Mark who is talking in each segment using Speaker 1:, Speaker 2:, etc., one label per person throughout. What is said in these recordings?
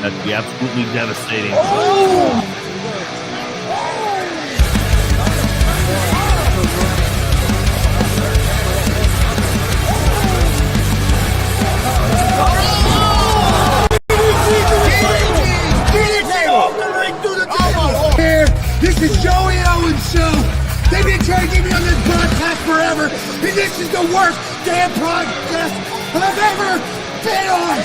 Speaker 1: That'd be absolutely devastating.
Speaker 2: Oh!
Speaker 3: This is Joey Owens' show. They've been trying to get me on this broadcast forever, and this is the worst damn broadcast I've ever been on.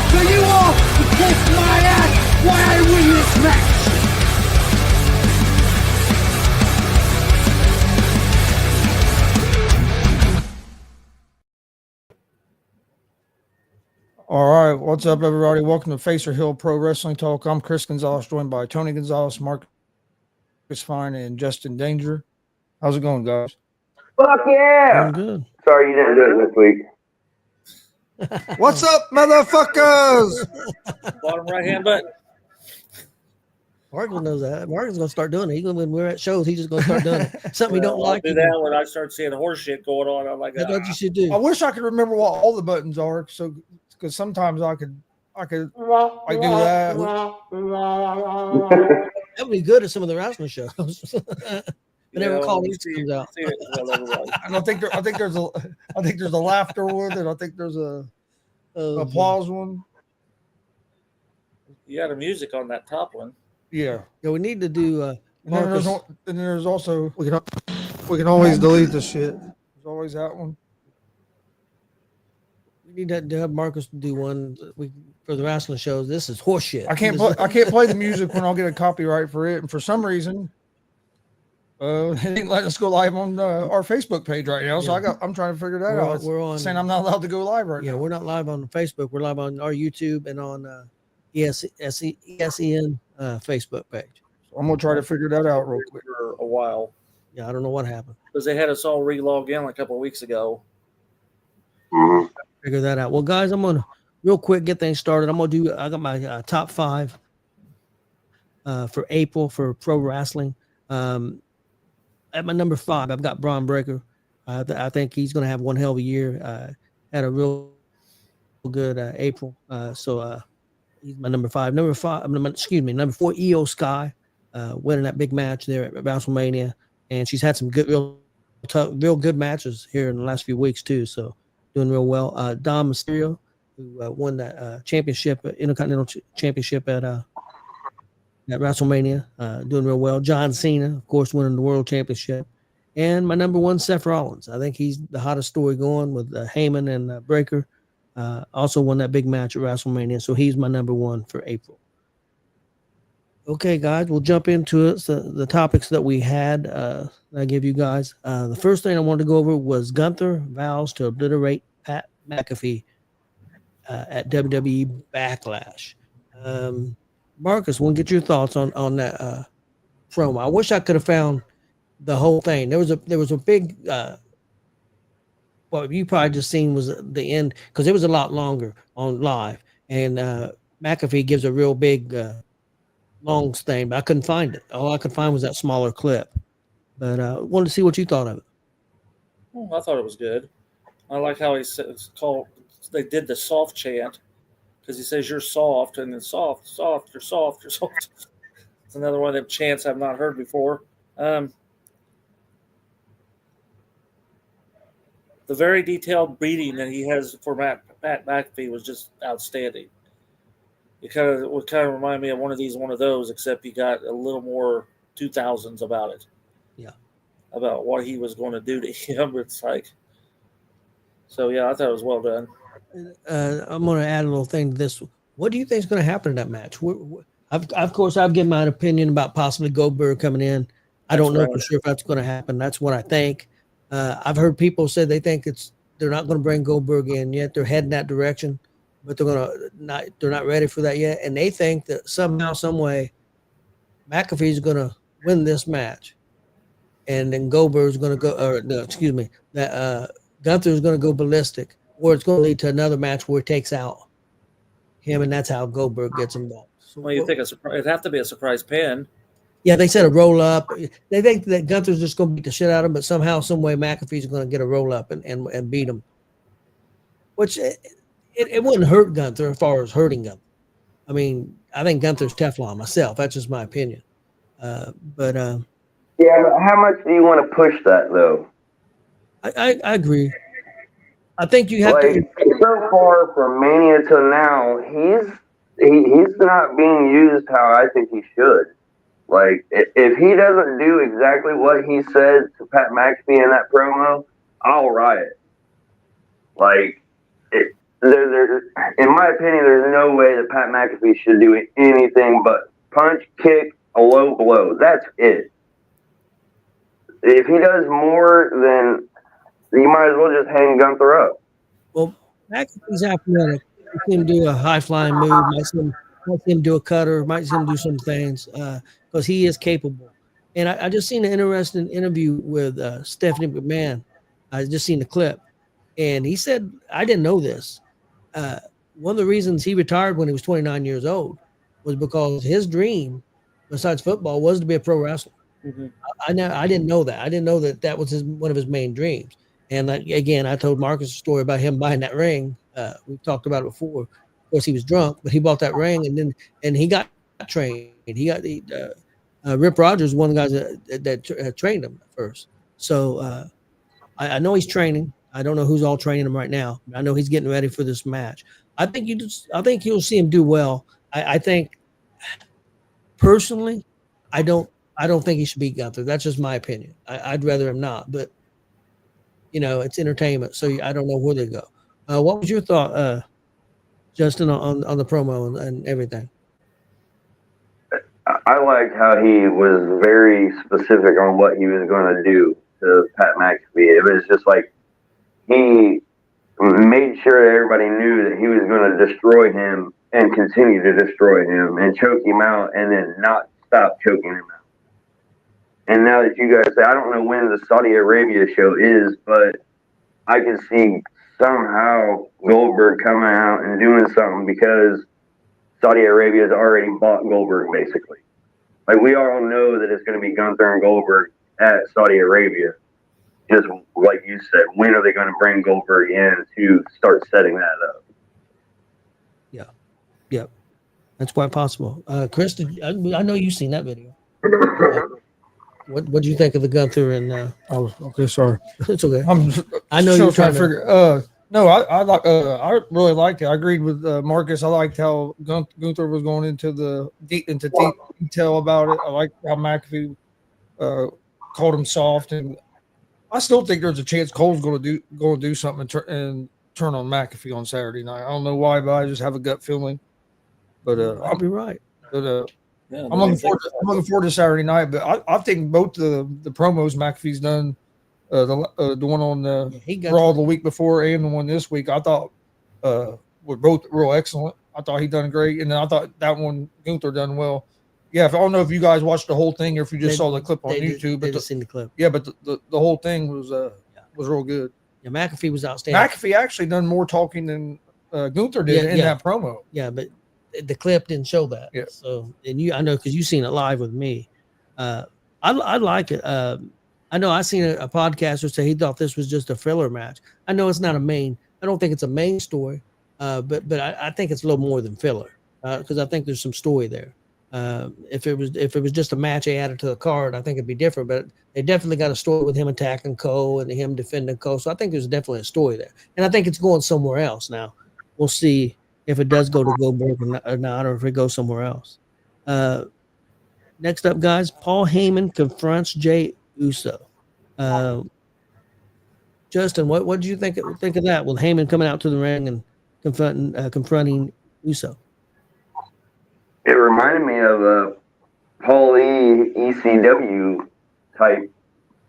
Speaker 3: So you all can kiss my ass while I win this match.
Speaker 2: All right, what's up, everybody? Welcome to Facer Hill Pro Wrestling Talk. I'm Chris Gonzalez, joined by Tony Gonzalez, Marcus Fine, and Justin Danger. How's it going, guys?
Speaker 4: Fuck yeah!
Speaker 2: Doing good.
Speaker 4: Sorry you didn't do it this week.
Speaker 3: What's up, motherfuckers?
Speaker 5: Bottom right-hand button.
Speaker 6: Marcus knows that. Marcus is going to start doing it. When we're at shows, he's just going to start doing it. Something he don't like.
Speaker 5: I'll do that when I start seeing horse shit going on. I'm like,
Speaker 6: that's what you should do.
Speaker 2: I wish I could remember what all the buttons are, so because sometimes I could do that.
Speaker 6: That would be good at some of the wrestling shows. I never call these comes out.
Speaker 2: I think there's a laughter one, and I think there's a applause one.
Speaker 5: You got the music on that top one.
Speaker 2: Yeah.
Speaker 6: Yeah, we need to do.
Speaker 2: And then there's also we can always delete the shit. There's always that one.
Speaker 6: We need to have Marcus do one for the wrestling shows. This is horseshit.
Speaker 2: I can't play the music when I'll get a copyright for it, and for some reason, it ain't letting us go live on our Facebook page right now. So I'm trying to figure that out.
Speaker 6: We're on
Speaker 2: saying I'm not allowed to go live right now.
Speaker 6: Yeah, we're not live on Facebook. We're live on our YouTube and on ESEN Facebook page.
Speaker 2: So I'm gonna try to figure that out real quick.
Speaker 5: For a while.
Speaker 6: Yeah, I don't know what happened
Speaker 5: because they had us all re-log in a couple of weeks ago.
Speaker 6: Figure that out. Well, guys, I'm gonna real quick get things started. I got my top 5 for April for pro wrestling. At my number 5, I've got Braun Breaker. I think he's gonna have one hell of a year. Had a real good April. So he's my number 5. Number 4, Io Sky, winning that big match there at WrestleMania, and she's had some good, real good matches here in the last few weeks too. So doing real well. Dom Mysterio, who won that championship, Intercontinental Championship at WrestleMania, doing real well. John Cena, of course, winning the World Championship, and my number 1, Seth Rollins. I think he's the hottest story going with Heyman and Breaker. Also won that big match at WrestleMania, so he's my number 1 for April. Okay, guys, we'll jump into it. So the topics that we had, I give you guys. The first thing I wanted to go over was Gunther vows to obliterate Pat McAfee at WWE Backlash. Marcus, we'll get your thoughts on that promo. I wish I could have found the whole thing. There was a big. What you probably just seen was the end because it was a lot longer on live, and McAfee gives a real big long thing, but I couldn't find it. All I could find was that smaller clip. But I wanted to see what you thought of it.
Speaker 5: Well, I thought it was good. I like how they did the soft chant because he says you're soft, and then soft, you're soft, you're soft. It's another one of them chants I've not heard before. The very detailed beating that he has for Pat McAfee was just outstanding. It would kind of remind me of one of those, except he got a little more 2000s about it.
Speaker 6: Yeah.
Speaker 5: About what he was going to do to him. It's like, so yeah, I thought it was well done.
Speaker 6: I'm going to add a little thing to this. What do you think is going to happen in that match? Of course, I've given my opinion about possibly Goldberg coming in. I don't know for sure if that's going to happen. That's what I think. I've heard people say they think they're not going to bring Goldberg in yet. They're heading that direction, but they're not ready for that yet. And they think that somehow, some way, McAfee's going to win this match, and then Goldberg's going to go. That Gunther's going to go ballistic, or it's going to lead to another match where it takes out him, and that's how Goldberg gets involved. So,
Speaker 5: well, you think it'd have to be a surprise pin.
Speaker 6: Yeah, they said a roll up. They think that Gunther's just going to beat the shit out of him, but somehow, some way, McAfee's going to get a roll up and beat him. Which it wouldn't hurt Gunther as far as hurting him. I mean, I think Gunther's Teflon myself. That's just my opinion. But
Speaker 4: Yeah, but how much do you want to push that though?
Speaker 6: I agree. I think you have
Speaker 4: Like
Speaker 6: to.
Speaker 4: so far from Mania till now, he's not being used how I think he should. Like if he doesn't do exactly what he said to Pat McAfee in that promo, I'll riot. Like in my opinion, there's no way that Pat McAfee should do anything but punch, kick, a low blow. That's it. If he does more, then you might as well just hang Gunther up.
Speaker 6: Well, McAfee's athletic. You see him do a high flying move. Might see him do a cutter. Might see him do some things because he is capable. And I just seen an interesting interview with Stephanie McMahon. I just seen the clip, and he said, "I didn't know this. One of the reasons he retired when he was 29 years old was because his dream, besides football, was to be a pro wrestler."
Speaker 5: Mhm.
Speaker 6: I didn't know that. I didn't know that that was one of his main dreams. And again, I told Marcus a story about him buying that ring. We've talked about it before. Of course, he was drunk, but he bought that ring, and he got trained. He got Rip Rogers, one of the guys that trained him first. So I know he's training. I don't know who's all training him right now. I know he's getting ready for this match. I think you'll see him do well. I think personally, I don't think he should beat Gunther. That's just my opinion. I'd rather him not, but it's entertainment, so I don't know where they go. What was your thought, Justin, on the promo and everything?
Speaker 4: I liked how he was very specific on what he was going to do to Pat McAfee. It was just like he made sure that everybody knew that he was going to destroy him and continue to destroy him and choke him out and then not stop choking him out. And now that you guys say, I don't know when the Saudi Arabia show is, but I can see somehow Goldberg coming out and doing something because Saudi Arabia has already bought Goldberg, basically. Like, we all know that it's going to be Gunther and Goldberg at Saudi Arabia. Just like you said, when are they going to bring Goldberg in to start setting that up?
Speaker 6: Yeah, that's quite possible. Chris, I know you've seen that video. What do you think of the Gunther and?
Speaker 2: Oh, okay, sorry.
Speaker 6: It's okay.
Speaker 2: I know you're trying to figure. No, I really liked it. I agreed with Marcus. I liked how Gunther was going into deep detail about it. I liked how McAfee called him soft, and I still think there's a chance Cole's going to do something and turn on McAfee on Saturday night. I don't know why, but I just have a gut feeling. But
Speaker 6: I'll be right.
Speaker 2: But I'm looking forward to Saturday night. But I think both the promos McAfee's done, the one on Raw the week before and the one this week, I thought were both real excellent. I thought he done great, and then I thought that one Gunther done well. Yeah, I don't know if you guys watched the whole thing or if you just saw the clip on YouTube. But
Speaker 6: seen the clip.
Speaker 2: Yeah, but the whole thing was real good.
Speaker 6: Yeah, McAfee was outstanding.
Speaker 2: McAfee actually done more talking than Gunther did in that promo.
Speaker 6: Yeah, but the clip didn't show that.
Speaker 2: Yeah.
Speaker 6: So, and I know because you've seen it live with me. I like it. I know I seen a podcaster say he thought this was just a filler match. I know it's not a main. I don't think it's a main story, but I think it's a little more than filler because I think there's some story there. If it was just a match they added to the card, I think it'd be different. But they definitely got a story with him attacking Cole and him defending Cole. So I think there's definitely a story there, and I think it's going somewhere else now. We'll see if it does go to Goldberg or not, or if it goes somewhere else. Next up, guys, Paul Heyman confronts Jey Uso. Justin, what did you think of that with Heyman coming out to the ring and confronting Uso?
Speaker 4: It reminded me of a Paul E. ECW type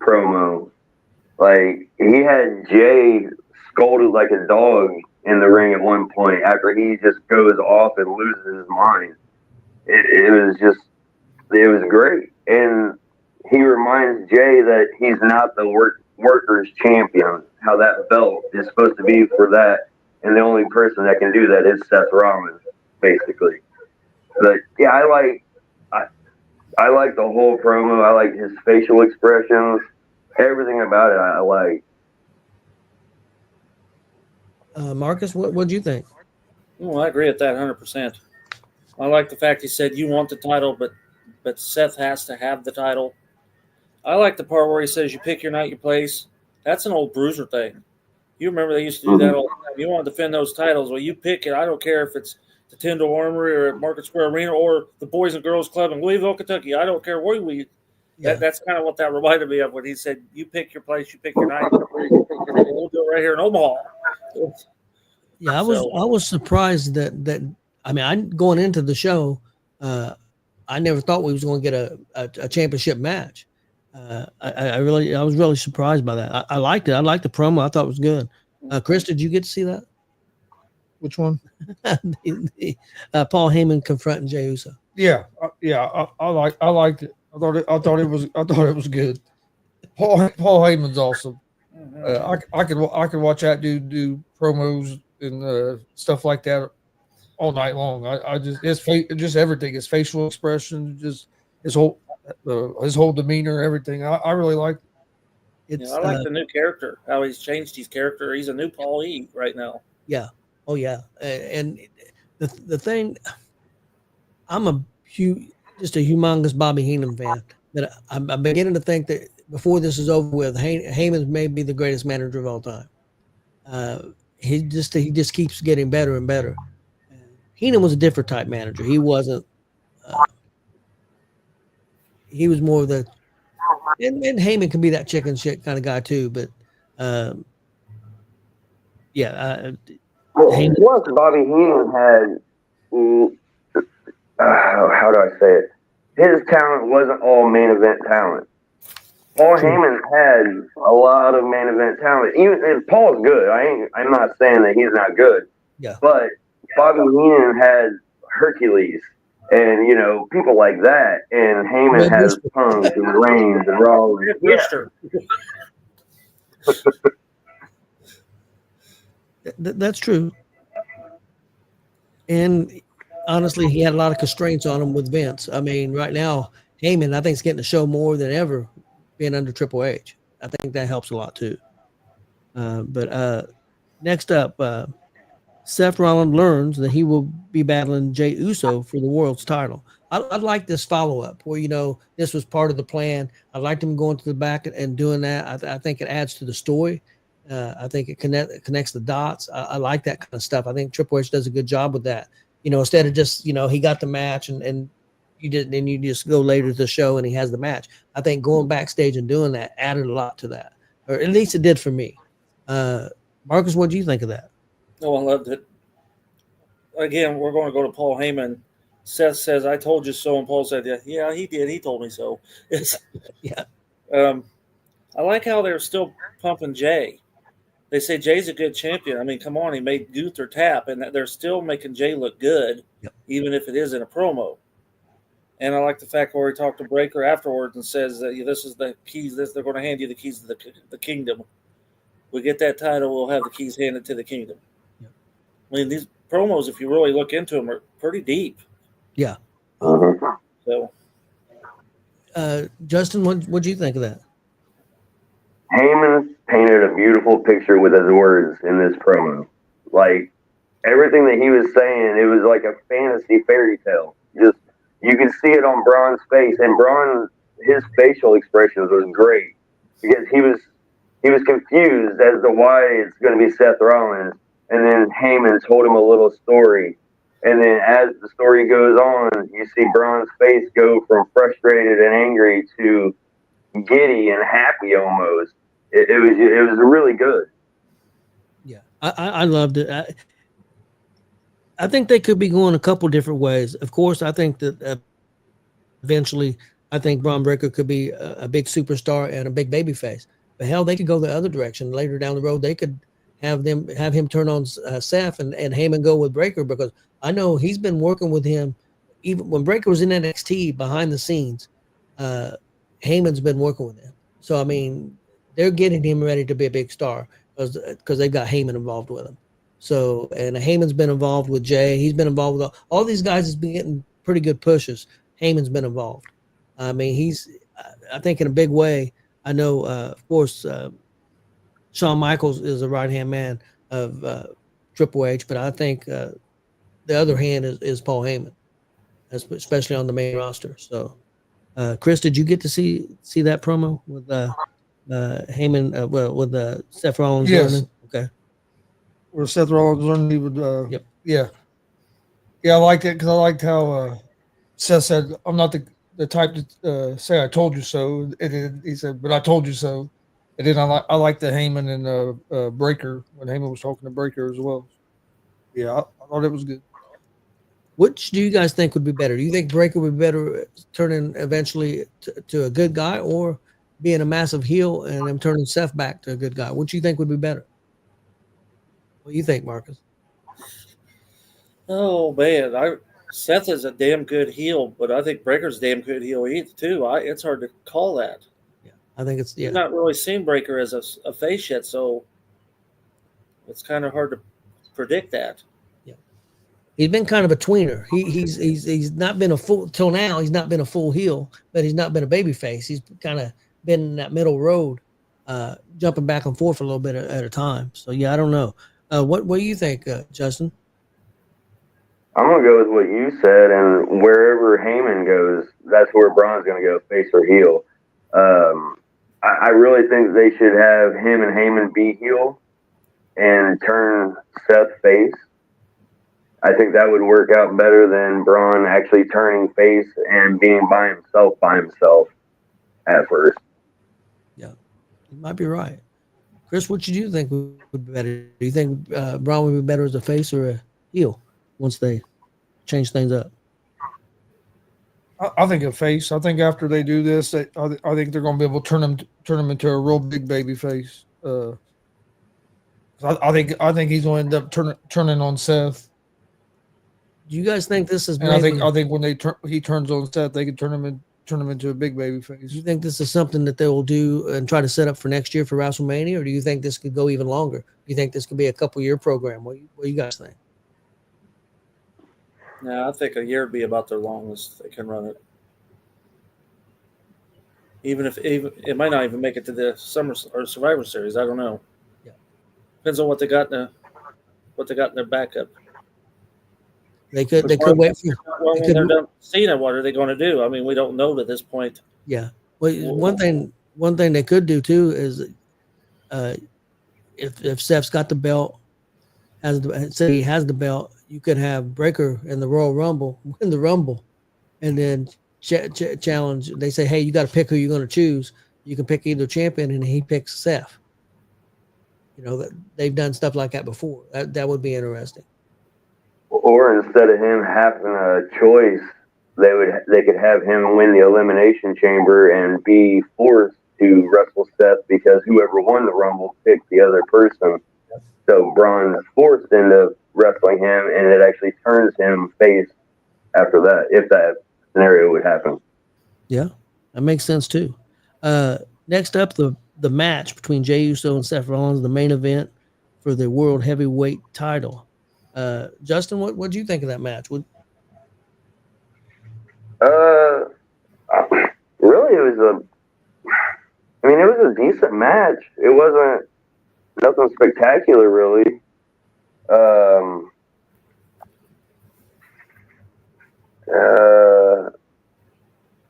Speaker 4: promo. Like, he had Jay scolded like a dog in the ring at one point after he just goes off and loses his mind. It was great. And he reminds Jay that he's not the workers champion, how that belt is supposed to be for that. And the only person that can do that is Seth Rollins, basically. But yeah, I like the whole promo. I like his facial expressions. Everything about it I like.
Speaker 6: Marcus, what do you think?
Speaker 5: Well, I agree with that 100%. I like the fact he said you want the title, but Seth has to have the title. I like the part where he says you pick your night, your place. That's an old Bruiser thing. You remember they used to do that all the time. You want to defend those titles. Well, you pick it. I don't care if it's the Tyndall Armory or at Market Square Arena or the Boys and Girls Club in Louisville, Kentucky. I don't care where we.
Speaker 6: Yeah.
Speaker 5: That's kind of what that reminded me of when he said, "You pick your place, you pick your night. We'll do it right here in Omaha."
Speaker 6: Yeah, I was surprised that I mean, I going into the show, I never thought we was going to get a championship match. I was really surprised by that. I liked it. I liked the promo. I thought it was good. Chris, did you get to see that?
Speaker 2: Which one?
Speaker 6: Paul Heyman confronting Jey Uso.
Speaker 2: Yeah, I liked it. I thought it was good. Paul Heyman's awesome. I could watch that dude do promos and stuff like that all night long. I just just everything, his facial expression, just his whole demeanor, everything. I really like it.
Speaker 6: It's
Speaker 5: I like the new character, how he's changed his character. He's a new Paul E right now.
Speaker 6: Yeah. Oh yeah. And the thing, I'm just a humongous Bobby Heenan fan. That I'm beginning to think that before this is over with, Heyman may be the greatest manager of all time. He just keeps getting better and better. Heenan was a different type manager. He wasn't. He was more of the, and Heyman can be that chicken shit kind of guy too. But yeah.
Speaker 4: Plus, Bobby Heenan had, how do I say it? His talent wasn't all main event talent. Paul Heyman had a lot of main event talent. And Paul's good. I'm not saying that he's not good.
Speaker 6: Yeah.
Speaker 4: But Bobby Heenan had Hercules and people like that, and Heyman has Punk and Reigns and Rollins.
Speaker 6: That's true. And honestly, he had a lot of constraints on him with Vince. I mean, right now, Heyman, I think, is getting the show more than ever being under Triple H. I think that helps a lot too. But next up, Seth Rollins learns that he will be battling Jey Uso for the world's title. I'd like this follow-up where, this was part of the plan. I liked him going to the back and doing that. I think it adds to the story. I think it connects the dots. I like that kind of stuff. I think Triple H does a good job with that. Instead of just, he got the match and you didn't, and you just go later to the show and he has the match. I think going backstage and doing that added a lot to that, or at least it did for me. Marcus, what do you think of that?
Speaker 5: Oh, I loved it. Again, we're going to go to Paul Heyman. Seth says, "I told you so," and Paul said, "Yeah, he did. He told me so."
Speaker 6: Yeah.
Speaker 5: I like how they're still pumping Jey. They say Jay's a good champion. I mean, come on, he made Gunther tap, and they're still making Jey look good, even if it is in a promo. And I like the fact where he talked to Breaker afterwards and says that this is the keys. They're going to hand you the keys to the kingdom. We get that title, we'll have the keys handed to the kingdom.
Speaker 6: Yeah.
Speaker 5: I mean, these promos, if you really look into them, are pretty deep.
Speaker 6: Yeah.
Speaker 5: So,
Speaker 6: Justin, what do you think of that?
Speaker 4: Heyman painted a beautiful picture with his words in this promo. Like, everything that he was saying, it was like a fantasy fairy tale. Just, you could see it on Braun's face, and Braun, his facial expressions was great because he was confused as to why it's going to be Seth Rollins, and then Heyman told him a little story, and then as the story goes on, you see Braun's face go from frustrated and angry to giddy and happy almost. It was really good.
Speaker 6: Yeah, I loved it. I think they could be going a couple different ways. Of course, I think that eventually, I think Braun Breaker could be a big superstar and a big baby face. But hell, they could go the other direction. Later down the road, they could have him turn on Seth and Heyman go with Breaker, because I know he's been working with him even when Breaker was in NXT behind the scenes. Heyman's been working with him, so I mean, they're getting him ready to be a big star because they've got Heyman involved with him. So, and Heyman's been involved with Jey. He's been involved with all these guys. Has been getting pretty good pushes. Heyman's been involved. I mean, I think in a big way. I know, of course, Shawn Michaels is a right-hand man of Triple H, but I think the other hand is Paul Heyman. especially on the main roster. So, Chris, did you get to see that promo with Heyman? With Seth Rollins
Speaker 2: Yes.
Speaker 6: learning? Okay.
Speaker 2: Where Seth Rollins learned he would.
Speaker 6: Yep.
Speaker 2: Yeah. Yeah, I liked it because I liked how Seth said, "I'm not the type to say I told you so." And then he said, "But I told you so." And then I like the Heyman and Breaker when Heyman was talking to Breaker as well. Yeah, I thought it was good.
Speaker 6: Which do you guys think would be better? Do you think Breaker would be better turning eventually to a good guy, or being a massive heel and then turning Seth back to a good guy? What do you think would be better? What do you think, Marcus?
Speaker 5: Oh man, Seth is a damn good heel, but I think Breaker's a damn good heel too. It's hard to call that.
Speaker 6: Yeah, I think it's
Speaker 5: You've not really seen Breaker as a face yet, so it's kind of hard to predict that.
Speaker 6: Yeah, he's been kind of a tweener. He's not been a full till now. He's not been a full heel, but he's not been a baby face. He's kind of been in that middle road, jumping back and forth a little bit at a time. So yeah, I don't know. What do you think, Justin?
Speaker 4: I'm gonna go with what you said, and wherever Heyman goes, that's where Braun's gonna go, face or heel. I really think they should have him and Heyman be heel and turn Seth face. I think that would work out better than Braun actually turning face and being by himself at first.
Speaker 6: Yeah, you might be right. Chris, what you think would be better? Do you think Braun would be better as a face or a heel once they change things up?
Speaker 2: I think a face. I think after they do this, I think they're going to be able to turn him into a real big baby face. I think he's going to end up turning on Seth.
Speaker 6: Do you guys think this is?
Speaker 2: And I think when he turns on Seth, they can turn him into a big baby face.
Speaker 6: Do you think this is something that they will do and try to set up for next year for WrestleMania, or do you think this could go even longer? Do you think this could be a couple-year program? What do you guys think?
Speaker 5: No, I think a year would be about their longest they can run it. Even it might not even make it to the Summer or Survivor Series. I don't know.
Speaker 6: Yeah,
Speaker 5: depends on what they got in their backup.
Speaker 6: They could wait for.
Speaker 5: When they're done Cena, what are they going to do? I mean, we don't know at this point.
Speaker 6: Yeah. Well, one thing they could do too is, if Seth's got the belt, say he has the belt, you could have Breaker in the Royal Rumble, win the Rumble, and then challenge. They say, hey, you got to pick who you're going to choose. You can pick either champion, and he picks Seth. You know, they've done stuff like that before. That would be interesting.
Speaker 4: Or instead of him having a choice, they could have him win the Elimination Chamber and be forced to wrestle Seth because whoever won the Rumble picked the other person. So Braun's forced into wrestling him, and it actually turns him face after that, if that scenario would happen.
Speaker 6: Yeah, that makes sense too. Next up, the match between Jey Uso and Seth Rollins, the main event for the World Heavyweight title. Justin, what do you think of that match?
Speaker 4: Really, it was a decent match. It wasn't nothing spectacular, really.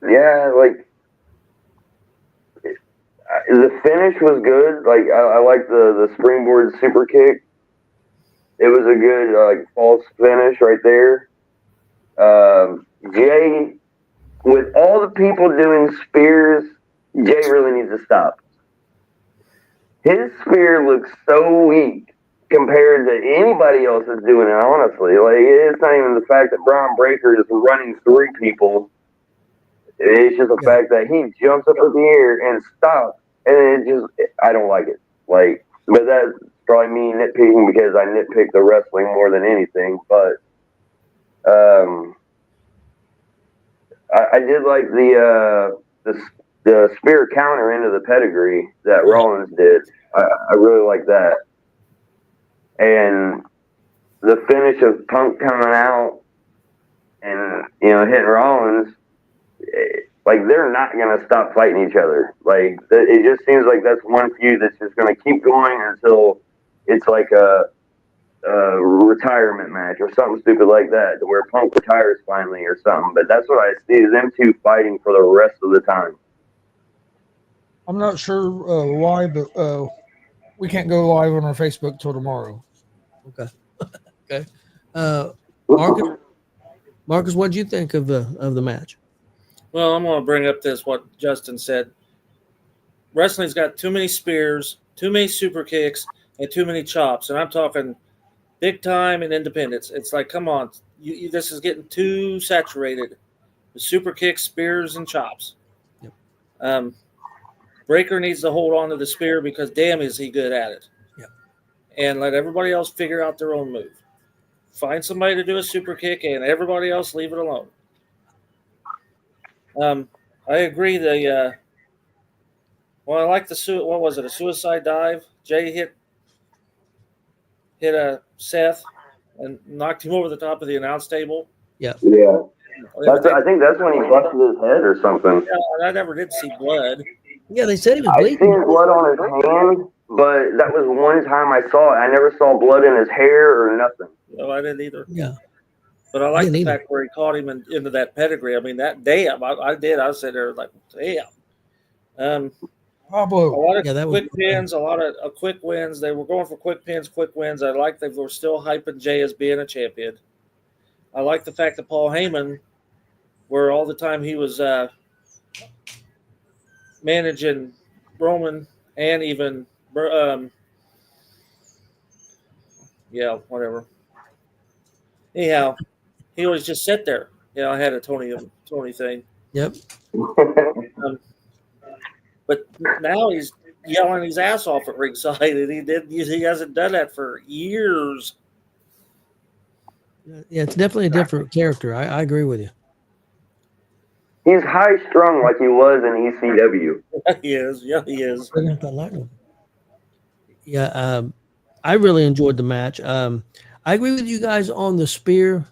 Speaker 4: Yeah, like the finish was good. Like I like the springboard super kick. It was a good false finish right there. Jay, with all the people doing spears, Jay really needs to stop. His spear looks so weak compared to anybody else that's doing it, honestly. Like, it's not even the fact that Braun Breaker is running through people. It's just the fact that he jumps up in the air and stops. And I don't like it. Like, but that's probably me nitpicking because I nitpick the wrestling more than anything. But I did like the spear counter into the pedigree that Rollins did. I really like that. And the finish of Punk coming out and, hitting Rollins, like, they're not going to stop fighting each other. Like, it just seems like that's one feud that's just going to keep going until it's like retirement match or something stupid like that, to where Punk retires finally or something. But that's what I see, is them two fighting for the rest of the time.
Speaker 2: I'm not sure why, but we can't go live on our Facebook till tomorrow.
Speaker 6: Okay. Okay. Marcus, what do you think of the match?
Speaker 5: Well, I'm going to bring up what Justin said. Wrestling's got too many spears, too many super kicks, and too many chops. And I'm talking big time and independence. It's like, come on, this is getting too saturated. The super kicks, spears, and chops. Yep. Breaker needs to hold on to the spear because damn is he good at it.
Speaker 6: Yep.
Speaker 5: And let everybody else figure out their own move. Find somebody to do a super kick and everybody else leave it alone. I agree. I like what was it? A suicide dive. Jay hit a Seth and knocked him over the top of the announce table.
Speaker 6: Yeah.
Speaker 4: Yeah. I think that's when he busted his head or something.
Speaker 5: Yeah, I never did see blood.
Speaker 6: Yeah, they said he was
Speaker 4: I
Speaker 6: bleeding.
Speaker 4: seen blood on his hand, but that was one time I saw it. I never saw blood in his hair or nothing.
Speaker 5: No, I didn't either.
Speaker 6: Yeah.
Speaker 5: But I like the fact where he caught him into that pedigree. I mean, that damn, I did. I was sitting there like, damn.
Speaker 2: Pablo.
Speaker 5: A lot of quick pins, a lot of quick wins. They were going for quick pins, quick wins. I like they were still hyping Jay as being a champion. I like the fact that Paul Heyman, where all the time he was managing Roman and even whatever. Anyhow, he always just sit there. I had a Tony thing.
Speaker 6: Yep.
Speaker 5: But now he's yelling his ass off at ringside, and he hasn't done that for years.
Speaker 6: Yeah, it's definitely a different character. I agree with you.
Speaker 4: He's high strung like he was in ECW.
Speaker 5: He is. Yeah, he is.
Speaker 6: Yeah, I really enjoyed the match. I agree with you guys on the spear.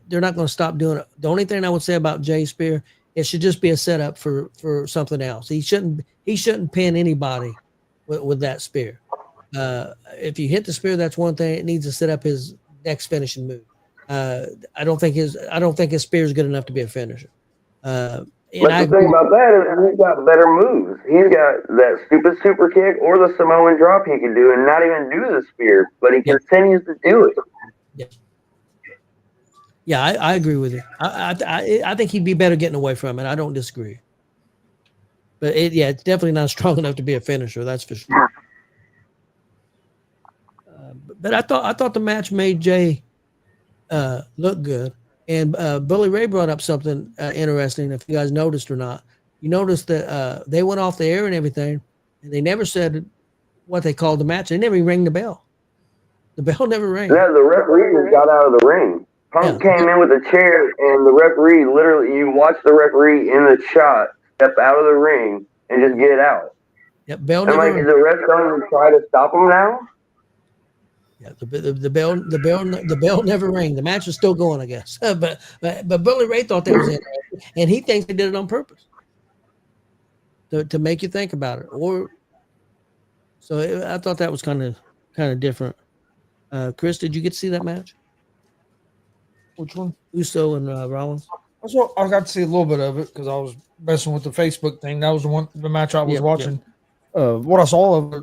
Speaker 6: They're not going to stop doing it. The only thing I would say about Jay Spear, it should just be a setup for something else. He shouldn't pin anybody with that spear. If you hit the spear, that's one thing. It needs to set up his next finishing move. I don't think his spear is good enough to be a finisher. But
Speaker 4: the thing about that is he's got better moves. He's got that stupid super kick or the Samoan drop he can do and not even do the spear, but he continues to do it.
Speaker 6: Yeah, I agree with you. I think he'd be better getting away from it. I don't disagree. But it's definitely not strong enough to be a finisher. That's for sure. But I thought the match made Jay look good. And Bully Ray brought up something interesting. If you guys noticed or not, you noticed that they went off the air and everything, and they never said what they called the match. They never even rang the bell. The bell never rang.
Speaker 4: Yeah, the referee just got out of the ring. Punk came in with a chair, and the referee literally, you watch the referee in the shot step out of the ring and just get out.
Speaker 6: Yep, bell
Speaker 4: and
Speaker 6: never.
Speaker 4: The ref don't even try to stop him now.
Speaker 6: Yeah, the bell never rang. The match was still going, I guess. but Bully Ray thought that was interesting, and he thinks they did it on purpose to make you think about it. I thought that was kind of different. Chris, did you get to see that match?
Speaker 2: Which one?
Speaker 6: Uso and Rollins.
Speaker 2: Well, I got to see a little bit of it because I was messing with the Facebook thing. That was the match I was watching. What I saw of it,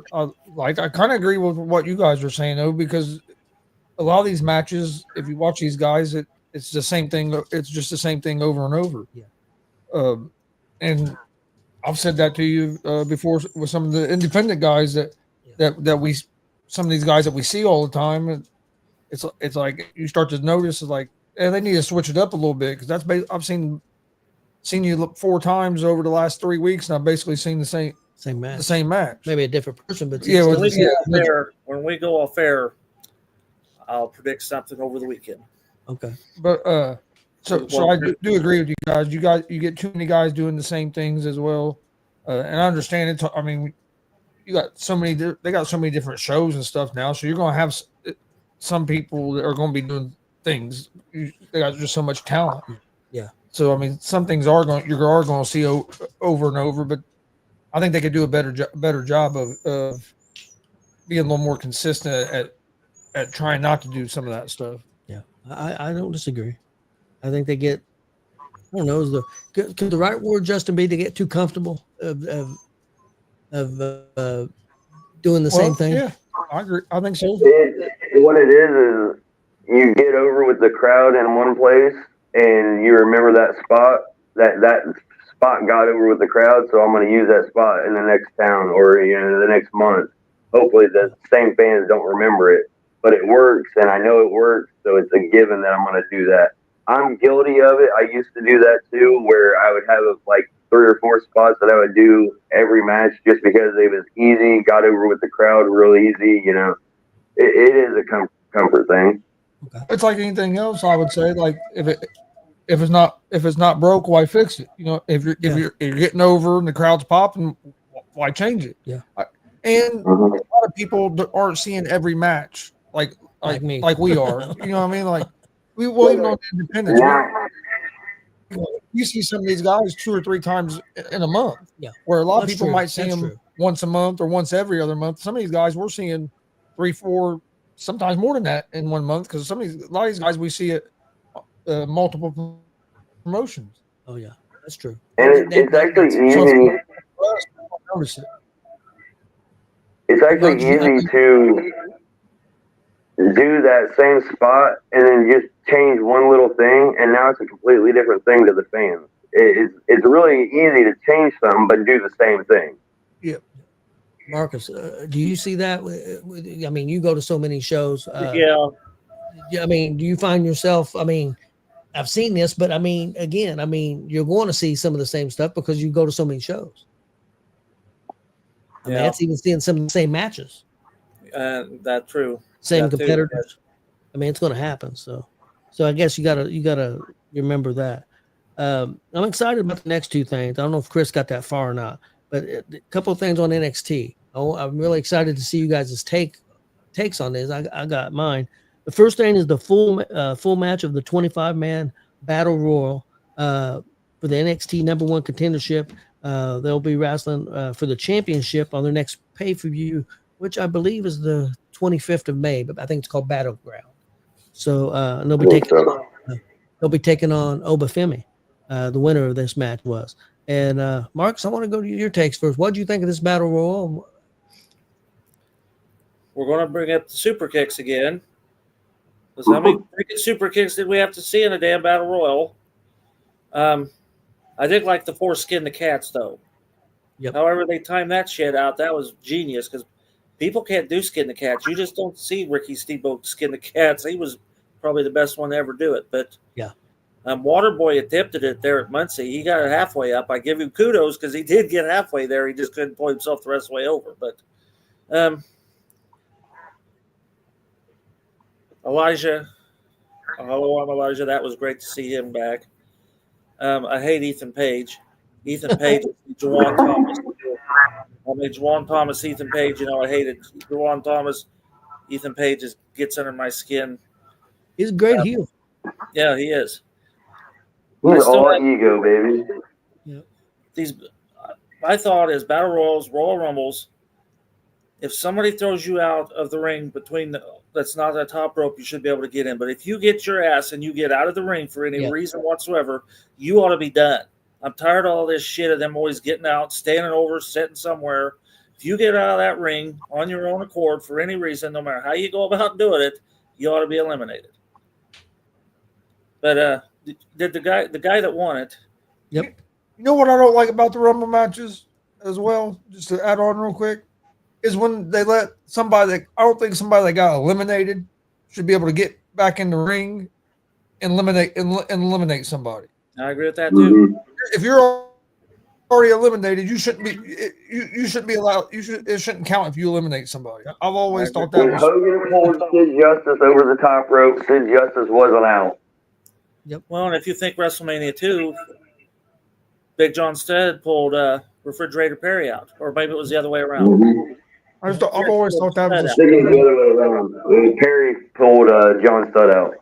Speaker 2: I kind of agree with what you guys were saying though, because a lot of these matches, if you watch these guys, it's the same thing. It's just the same thing over and over.
Speaker 6: Yeah.
Speaker 2: And I've said that to you before with some of the independent guys that we, some of these guys that we see all the time. It's like you start to notice like, they need to switch it up a little bit because I've seen you look 4 times over the last 3 weeks, and I've basically seen the same match. The same match.
Speaker 6: Maybe a different person, but
Speaker 5: when we go off air, I'll predict something over the weekend.
Speaker 6: Okay.
Speaker 2: But so I do agree with you guys. You get too many guys doing the same things as well, and I understand it. I mean, you got so many. They got so many different shows and stuff now, so you're going to have some people that are going to be doing things. They got just so much talent.
Speaker 6: Yeah.
Speaker 2: So I mean, some things you're going to see over and over, but I think they could do a better job of being a little more consistent at trying not to do some of that stuff.
Speaker 6: Yeah, I don't disagree. I think they get. I don't know. Could the right word, Justin, be to get too comfortable of doing the same thing?
Speaker 2: Yeah, I agree. I think so.
Speaker 4: What it is you get over with the crowd in one place, and you remember that spot. That spot got over with the crowd, so I'm going to use that spot in the next town or the next month. Hopefully, the same fans don't remember it, but it works, and I know it works, so it's a given that I'm going to do that. I'm guilty of it. I used to do that too, where I would have like 3 or 4 spots that I would do every match just because it was easy, got over with the crowd real easy. It is a comfort thing.
Speaker 6: Okay.
Speaker 2: It's like anything else. I would say, like if it's not broke, why fix it? If you're getting over and the crowd's popping, why change it?
Speaker 6: Yeah.
Speaker 2: And a lot of people aren't seeing every match like
Speaker 6: me,
Speaker 2: like we are. You know what I mean? Like we will even on Independence. You see some of these guys 2 or 3 times in a month.
Speaker 6: Yeah.
Speaker 2: Where a lot of
Speaker 6: That's
Speaker 2: people
Speaker 6: true.
Speaker 2: might see them once a month or once every other month. Some of these guys we're seeing 3, 4, sometimes more than that in 1 month because a lot of these guys we see it multiple promotions.
Speaker 6: Oh yeah, that's true.
Speaker 4: And it's actually easy.
Speaker 2: Notice it.
Speaker 4: It's actually easy to do that same spot and then just change one little thing, and now it's a completely different thing to the fans. It's really easy to change something, but do the same thing.
Speaker 2: Yeah.
Speaker 6: Marcus, do you see that? I mean, you go to so many shows.
Speaker 5: Yeah.
Speaker 6: I mean, do you find yourself? I mean, I've seen this, but I mean, again, you're going to see some of the same stuff because you go to so many shows. I mean, that's even seeing some of the same matches.
Speaker 5: That's true.
Speaker 6: Same competitors. I mean, it's going to happen. So I guess you gotta remember that. I'm excited about the next 2 things. I don't know if Chris got that far or not, but a couple of things on NXT. I'm really excited to see you guys' takes on this. I got mine. The first thing is the full match of the 25-man battle royal for the NXT #1 contendership. They'll be wrestling for the championship on their next pay-per-view, which I believe is the 25th of May, but I think it's called Battleground. So and they'll be taking on Obafemi. The winner of this match was. And Marcus, I want to go to your takes first. What do you think of this battle royal?
Speaker 5: We're going to bring up the super kicks again. Because how many freaking super kicks did we have to see in a damn battle royal? I did like the 4 skin the cats though.
Speaker 6: Yep.
Speaker 5: However, they timed that shit out. That was genius because people can't do skin the cats. You just don't see Ricky Steamboat skin the cats. He was probably the best one to ever do it. But
Speaker 6: yeah,
Speaker 5: Waterboy attempted it there at Muncie. He got it halfway up. I give him kudos because he did get halfway there. He just couldn't pull himself the rest of the way over. But Elijah, hello, I'm Elijah. That was great to see him back. I hate Ethan Page. Ethan Page, Juwan Thomas. I mean, Juwan Thomas, Ethan Page. I hated Juwan Thomas. Ethan Page gets under my skin.
Speaker 6: He's a great heel.
Speaker 5: Yeah, he is.
Speaker 4: He's all ego, baby.
Speaker 5: Yeah. My thought is battle royals, Royal Rumbles. If somebody throws you out of the ring that's not the top rope, you should be able to get in. But if you get your ass and you get out of the ring for any reason whatsoever, you ought to be done. I'm tired of all this shit of them always getting out, standing over, sitting somewhere. If you get out of that ring on your own accord for any reason, no matter how you go about doing it, you ought to be eliminated. But did the guy that won it?
Speaker 6: Yep.
Speaker 2: You know what I don't like about the Rumble matches as well? Just to add on real quick. Is when they let I don't think somebody that got eliminated should be able to get back in the ring and eliminate somebody.
Speaker 5: I agree with that too.
Speaker 2: If you're already eliminated, you shouldn't be allowed. It shouldn't count if you eliminate somebody. I've always thought that was.
Speaker 4: Hogan pulled Sid Justice over the top rope. Sid Justice wasn't out.
Speaker 6: Yep.
Speaker 5: Well, and if you think WrestleMania 2, Big John Studd pulled Refrigerator Perry out, or maybe it was the other way around.
Speaker 4: Mm-hmm.
Speaker 2: I've always thought that was.
Speaker 4: I think it was the other way around. Perry pulled John Studd out.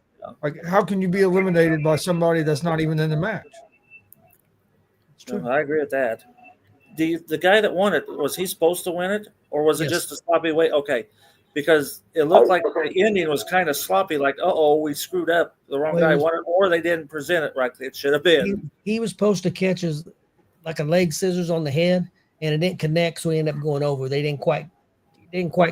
Speaker 2: Like, how can you be eliminated by somebody that's not even in the match?
Speaker 6: It's true.
Speaker 5: I agree with that. The guy that won it, was he supposed to win it, or was it just a sloppy way? Okay, because it looked like the ending was kind of sloppy. Like, we screwed up. The wrong guy won it, or they didn't present it right. It should have been.
Speaker 6: He was supposed to catch his like a leg scissors on the head, and it didn't connect, so he ended up going over. They didn't quite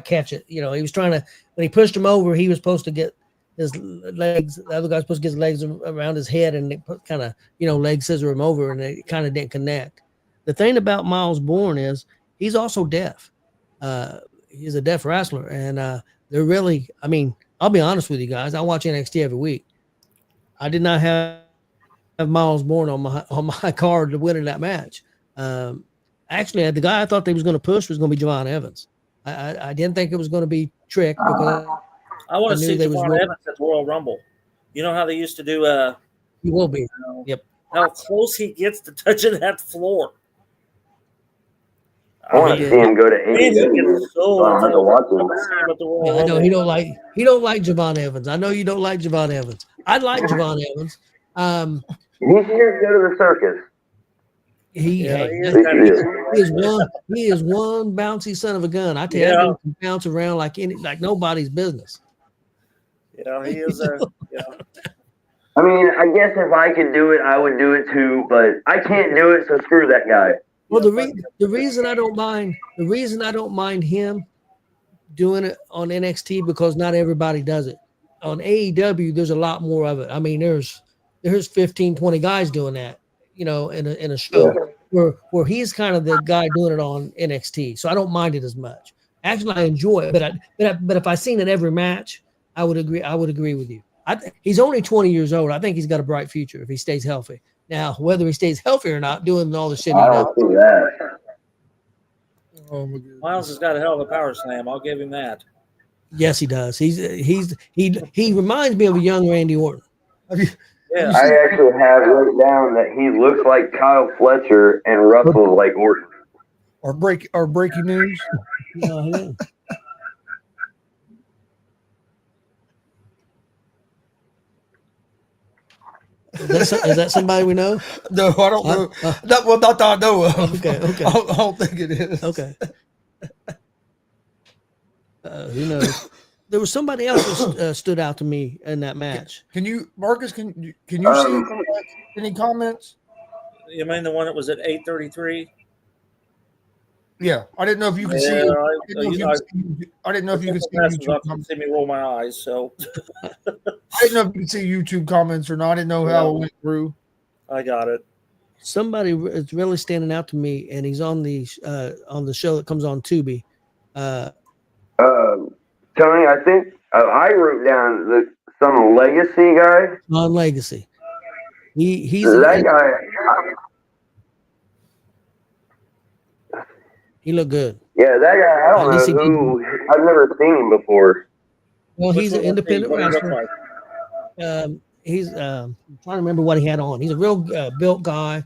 Speaker 6: catch it. You know, he was trying to when he pushed him over, he was supposed to get his legs. The other guy was supposed to get his legs around his head, and they kind of leg scissor him over, and it kind of didn't connect. The thing about Miles Bourne is he's also deaf. He's a deaf wrestler, and they're really. I mean, I'll be honest with you guys. I watch NXT every week. I did not have Miles Bourne on my card to win in that match. Actually, the guy I thought they was going to push was going to be Javon Evans. I didn't think it was going to to Trick because
Speaker 5: I want to see Javon Evans at the Royal Rumble. You know how they used to do.
Speaker 6: He will be. Yep.
Speaker 5: How close he gets to touching that floor.
Speaker 4: I want to see him go to AEW.
Speaker 6: I know he don't like Javon Evans. I know you don't like Javon Evans. I like Javon Evans.
Speaker 4: He should go to the circus.
Speaker 6: He is one bouncy son of a gun. I tell you, that can bounce around like nobody's business.
Speaker 5: Yeah, he is.
Speaker 4: I mean, I guess if I could do it, I would do it too, but I can't do it, so screw that guy.
Speaker 6: Well, the reason I don't mind him doing it on NXT because not everybody does it. On AEW, there's a lot more of it. I mean, there's 15, 20 guys doing that, in a show where he's kind of the guy doing it on NXT. So I don't mind it as much. Actually, I enjoy it, but if I seen it every match, I would agree with you. He's only 20 years old. I think he's got a bright future if he stays healthy. Now, whether he stays healthy or not, doing all the shit he does.
Speaker 2: Oh my God.
Speaker 5: Miles has got a hell of a power slam. I'll give him that.
Speaker 6: Yes, he does. He reminds me of a young Randy Orton.
Speaker 5: Yeah.
Speaker 4: I actually have written down that he looks like Kyle Fletcher and wrestles like Orton.
Speaker 2: Our breaking news.
Speaker 6: Yeah. Is that somebody we know?
Speaker 2: No, I don't know. Not that I know of.
Speaker 6: Okay.
Speaker 2: I don't think it is.
Speaker 6: Okay. Who knows? There was somebody else that stood out to me in that match.
Speaker 2: Can you, Marcus? Can you see any comments?
Speaker 5: You mean the one that was at 8:33?
Speaker 2: Yeah, I didn't know if you could see. I didn't know if you could see YouTube comments.
Speaker 5: See me roll my eyes, so
Speaker 2: I didn't know if you could see YouTube comments or not. I didn't know how it went through.
Speaker 5: I got it.
Speaker 6: Somebody is really standing out to me, and he's on the show that comes on Tubi.
Speaker 4: Tony, I think I wrote down some Legacy guy.
Speaker 6: On Legacy, he's
Speaker 4: that guy.
Speaker 6: He looked good.
Speaker 4: Yeah, that guy. I don't know who. I've never seen him before.
Speaker 6: Well, he's an independent wrestler. He's I'm trying to remember what he had on. He's a real built guy,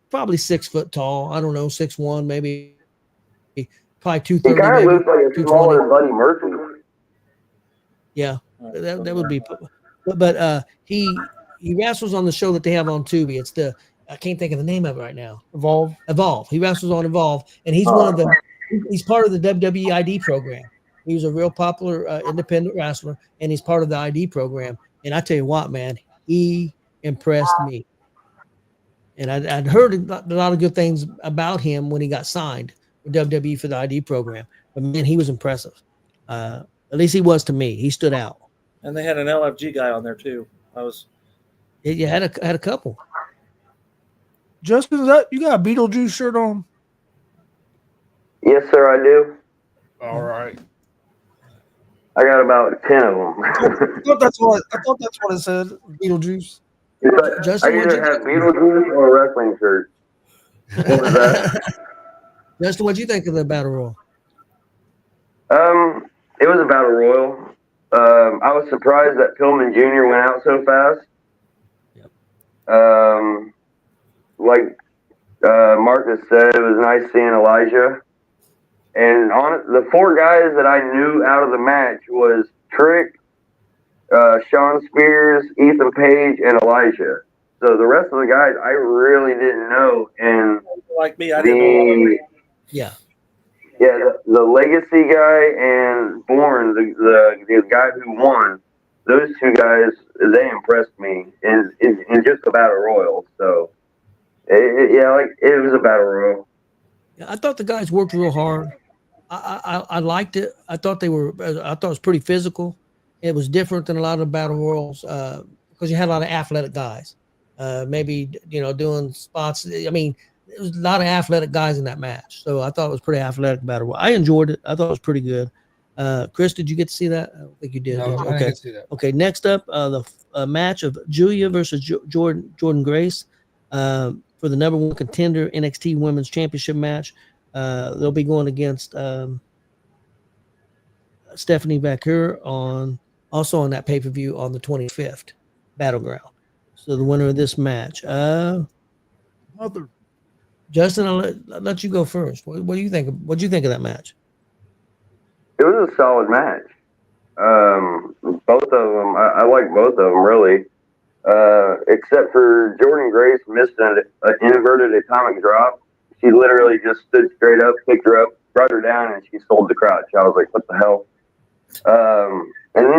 Speaker 6: probably 6 foot tall. I don't know, 6'1", maybe, probably 230.
Speaker 4: He kind of looks like a smaller Buddy Murphy.
Speaker 6: Yeah, that would be. But he wrestles on the show that they have on Tubi. It's I can't think of the name of it right now. Evolve. He wrestles on Evolve, and he's he's part of the WWE ID program. He was a real popular independent wrestler, and he's part of the ID program. And I tell you what, man, he impressed me. And I'd heard a lot of good things about him when he got signed with WWE for the ID program. But man, he was impressive. At least he was to me. He stood out.
Speaker 5: And they had an LFG guy on there too.
Speaker 6: You had a couple.
Speaker 2: Justin, you got a Beetlejuice shirt on?
Speaker 4: Yes, sir, I do.
Speaker 2: All right.
Speaker 4: I got about 10 of them.
Speaker 2: I thought that's what it said. Beetlejuice.
Speaker 6: Justin,
Speaker 4: I either have Beetlejuice or a wrestling shirt. What was that?
Speaker 6: Justin, what'd you think of the Battle Royal?
Speaker 4: It was a Battle Royal. I was surprised that Pillman Jr. went out so fast.
Speaker 6: Yep.
Speaker 4: Like Marcus said, it was nice seeing Elijah. And the 4 guys that I knew out of the match was Trick, Sean Spears, Ethan Page, and Elijah. So the rest of the guys I really didn't know. And
Speaker 5: like me, I didn't know.
Speaker 6: Yeah.
Speaker 4: Yeah, the Legacy guy and Bourne, the guy who won, those two guys, they impressed me in just a battle royal. So, yeah, like it was a battle royal.
Speaker 6: Yeah, I thought the guys worked real hard. I liked it. I thought it was pretty physical. It was different than a lot of battle royals because you had a lot of athletic guys. Maybe doing spots. I mean, there was a lot of athletic guys in that match, so I thought it was pretty athletic battle royal. I enjoyed it. I thought it was pretty good. Chris, did you get to see that? I don't think you did.
Speaker 2: No,
Speaker 6: Did you?
Speaker 2: I didn't get to see that.
Speaker 6: Okay. Next up, the match of Julia versus Jordan Grace for the number one contender NXT Women's Championship match. They'll be going against Stephanie Vaquer also on that pay-per-view on the 25th Battleground. So the winner of this match. Justin, I'll let you go first. What do you think? What do you think of that match?
Speaker 4: It was a solid match. Both of them, I like both of them really. Except for Jordan Grace missed an inverted atomic drop. She literally just stood straight up, picked her up, brought her down, and she sold the crouch. I was like, what the hell? And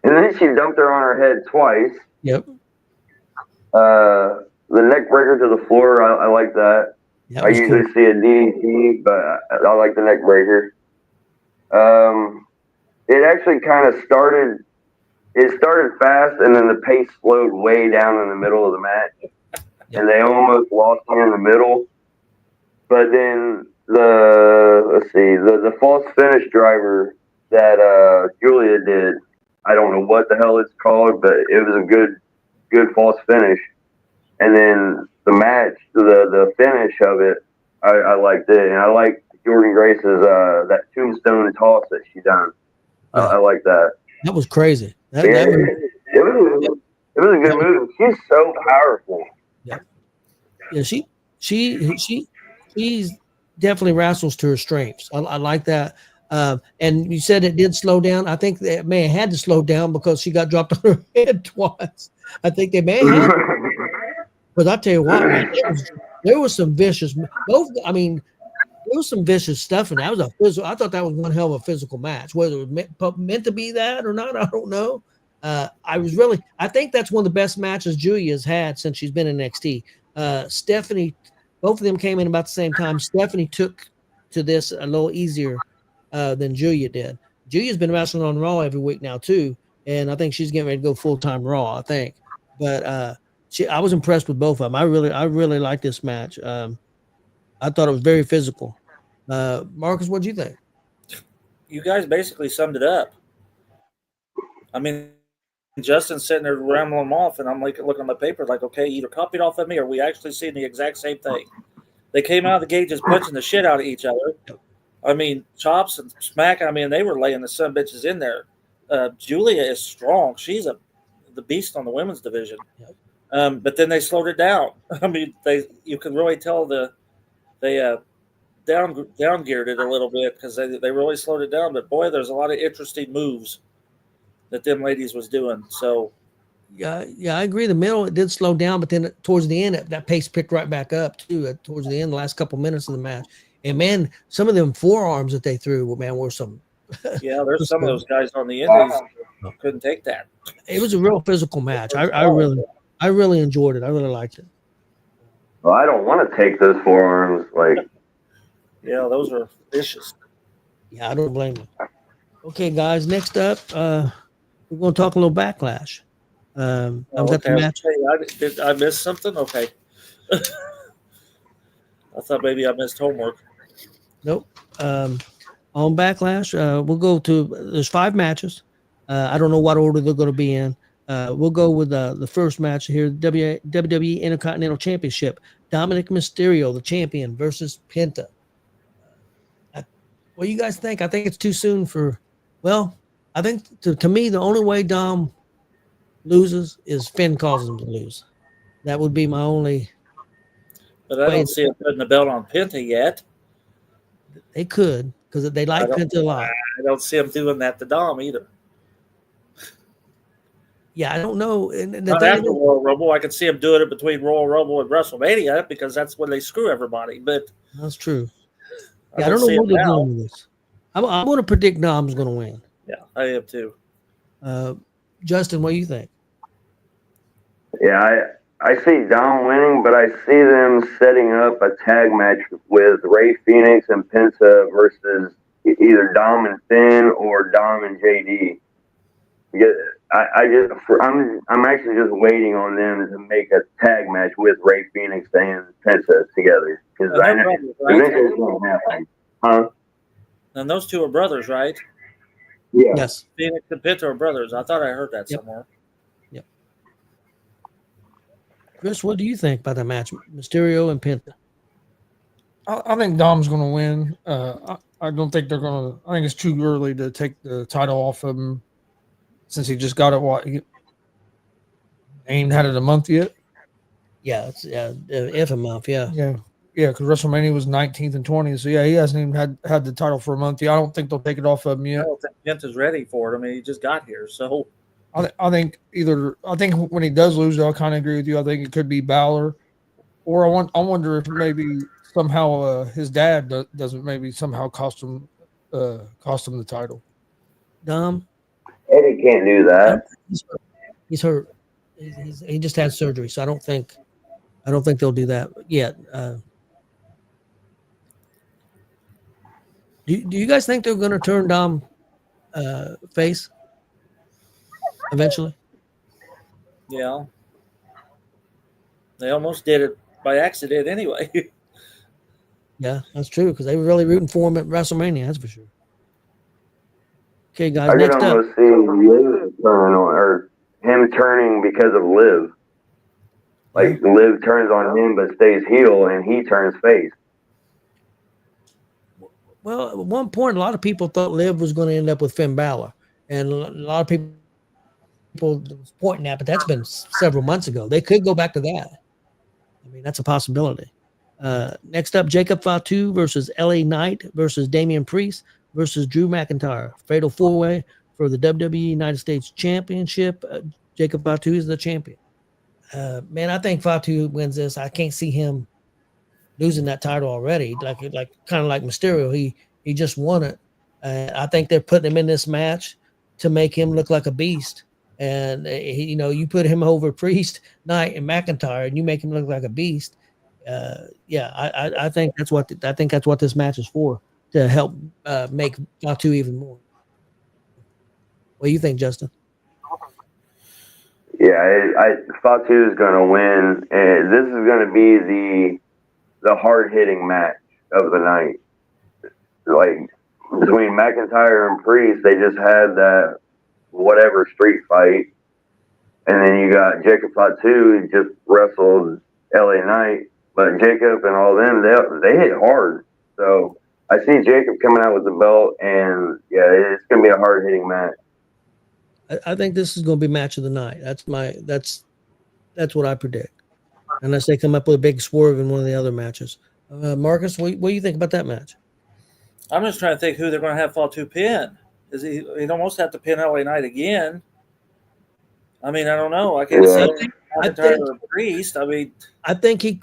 Speaker 4: then she dumped her on her head twice.
Speaker 6: Yep.
Speaker 4: The neck breaker to the floor, I like that. I usually see a DDT, but I like the neck breaker. It actually kind of started. It started fast, and then the pace slowed way down in the middle of the match, and they almost lost me in the middle. But then the false finish driver that Julia did, I don't know what the hell it's called, but it was a good false finish. And then the match, the finish of it, I liked it, and I liked Jordan Grace's that tombstone toss that she done.
Speaker 6: Yeah.
Speaker 4: I like that.
Speaker 6: That was crazy.
Speaker 4: It was a good move. She's so powerful.
Speaker 6: Yeah, she's definitely wrestles to her strengths. I like that. And you said it did slow down. I think that may have had to slow down because she got dropped on her head twice. I think they may have. But I tell you what, man, there was some vicious. There was some vicious stuff, and that was a physical. I thought that was one hell of a physical match. Whether it was meant to be that or not, I don't know. I think that's one of the best matches Julia's had since she's been in NXT. Stephanie, both of them came in about the same time. Stephanie took to this a little easier than Julia did. Julia's been wrestling on Raw every week now too, and I think she's getting ready to go full-time Raw. I think, but I was impressed with both of them. I really like this match. I thought it was very physical. Marcus, what do you think?
Speaker 5: You guys basically summed it up. I mean, Justin's sitting there rambling them off, and I'm like looking at my paper, like, okay, either copied off of me or we actually seen the exact same thing. They came out of the gate just punching the shit out of each other. I mean, chops and smacking. I mean, they were laying the son bitches in there. Julia is strong. She's the beast on the women's division. But then they slowed it down. I mean, you can really tell they down geared it a little bit because they really slowed it down. But boy, there's a lot of interesting moves that them ladies was doing. So
Speaker 6: yeah, I agree. The middle it did slow down, but then towards the end, that pace picked right back up too. Towards the end, the last couple minutes of the match, and man, some of them forearms that they threw, were some.
Speaker 5: Yeah, there's some of those guys on the indies couldn't take that.
Speaker 6: It was a real physical match. I really enjoyed it. I really liked it.
Speaker 4: Well, I don't want to take those forearms. Like,
Speaker 5: yeah, those are vicious.
Speaker 6: Yeah, I don't blame you. Okay, guys. Next up, we're going to talk a little Backlash. I've got the match.
Speaker 5: Did I miss something? Okay. I thought maybe I missed homework.
Speaker 6: Nope. On Backlash, we'll go to. There's 5 matches. I don't know what order they're going to be in. We'll go with the first match here, WWE Intercontinental Championship. Dominic Mysterio, the champion, versus Penta. What do you guys think? I think it's too soon for. Well, I think to me the only way Dom loses is Finn causes him to lose. That would be my only.
Speaker 5: But I don't see him putting the belt on Penta yet.
Speaker 6: They could because they like Penta a lot.
Speaker 5: I don't see him doing that to Dom either.
Speaker 6: Yeah, I don't know. And
Speaker 5: not after Royal Rumble. I could see him doing it between Royal Rumble and WrestleMania because that's when they screw everybody. But
Speaker 6: that's true. Yeah, I don't know where they're going with this. I'm going to predict Dom's going to win.
Speaker 5: Yeah, I am too.
Speaker 6: Justin, what do you think?
Speaker 4: Yeah, I see Dom winning, but I see them setting up a tag match with Ray Phoenix and Penta versus either Dom and Finn or Dom and JD. Because I'm actually just waiting on them to make a tag match with Ray Phoenix and Penta together, because I know eventually it's going to happen. Huh?
Speaker 5: And those two are brothers, right?
Speaker 4: Yeah.
Speaker 6: Yes.
Speaker 5: Phoenix and Penta are brothers. I thought I heard that somewhere.
Speaker 6: Yep. Chris, what do you think about the match, Mysterio and Penta?
Speaker 2: I think Dom's going to win. I don't think they're going to. I think it's too early to take the title off of him since he just got it. What? He ain't had it a month yet.
Speaker 6: Yeah, it's if a month. Yeah.
Speaker 2: Yeah, because WrestleMania was 19th and 20th. So yeah, he hasn't even had the title for a month yet. I don't think they'll take it off of him
Speaker 5: I
Speaker 2: yet.
Speaker 5: don't think Penta's ready for it. I mean, he just got here, so
Speaker 2: I think when he does lose, I'll kind of agree with you. I think it could be Balor, or I wonder if maybe somehow his dad doesn't maybe somehow cost him the title.
Speaker 6: Dom,
Speaker 4: Eddie can't do that.
Speaker 6: He's hurt. He just had surgery, so I don't think they'll do that yet. Do you guys think they're going to turn Dom face eventually?
Speaker 5: yeah. They almost did it by accident anyway.
Speaker 6: Yeah, that's true, because they were really rooting for him at WrestleMania, that's for sure. Okay, guys,
Speaker 4: I could
Speaker 6: next up.
Speaker 4: almost see Liv turn or him turning because of Liv. Like Liv turns on him but stays heel, and he turns face.
Speaker 6: Well, at one point, a lot of people thought Liv was going to end up with Finn Balor, and a lot of people was pointing at, but that's been several months ago. They could go back to that. I mean, that's a possibility. Next up, Jacob Fatu versus LA Knight versus Damian Priest versus Drew McIntyre. Fatal four-way for the WWE United States Championship. Jacob Fatu is the champion. Man, I think Fatu wins this. I can't see him losing that title already. Like kind of like Mysterio, he just won it. I think they're putting him in this match to make him look like a beast. And you put him over Priest, Knight, and McIntyre, and you make him look like a beast. I think that's what this match is for, to help make Fatu even more. What do you think, Justin?
Speaker 4: Yeah, Fatu is going to win, and this is going to be the hard-hitting match of the night. Like, between McIntyre and Priest, they just had that whatever street fight, and then you got Jacob Fatu, who just wrestled LA Knight, but Jacob and all them, they hit hard. So I see Jacob coming out with the belt, and yeah, it's going to be a hard-hitting match.
Speaker 6: I think this is going to be match of the night. That's what I predict, unless they come up with a big swerve in one of the other matches. Marcus, what do you think about that match?
Speaker 5: I'm just trying to think who they're going to have Fatu pin. He'd almost have to pin LA Knight again. I mean, I don't know. I can't see McIntyre or Priest. I mean,
Speaker 6: I think he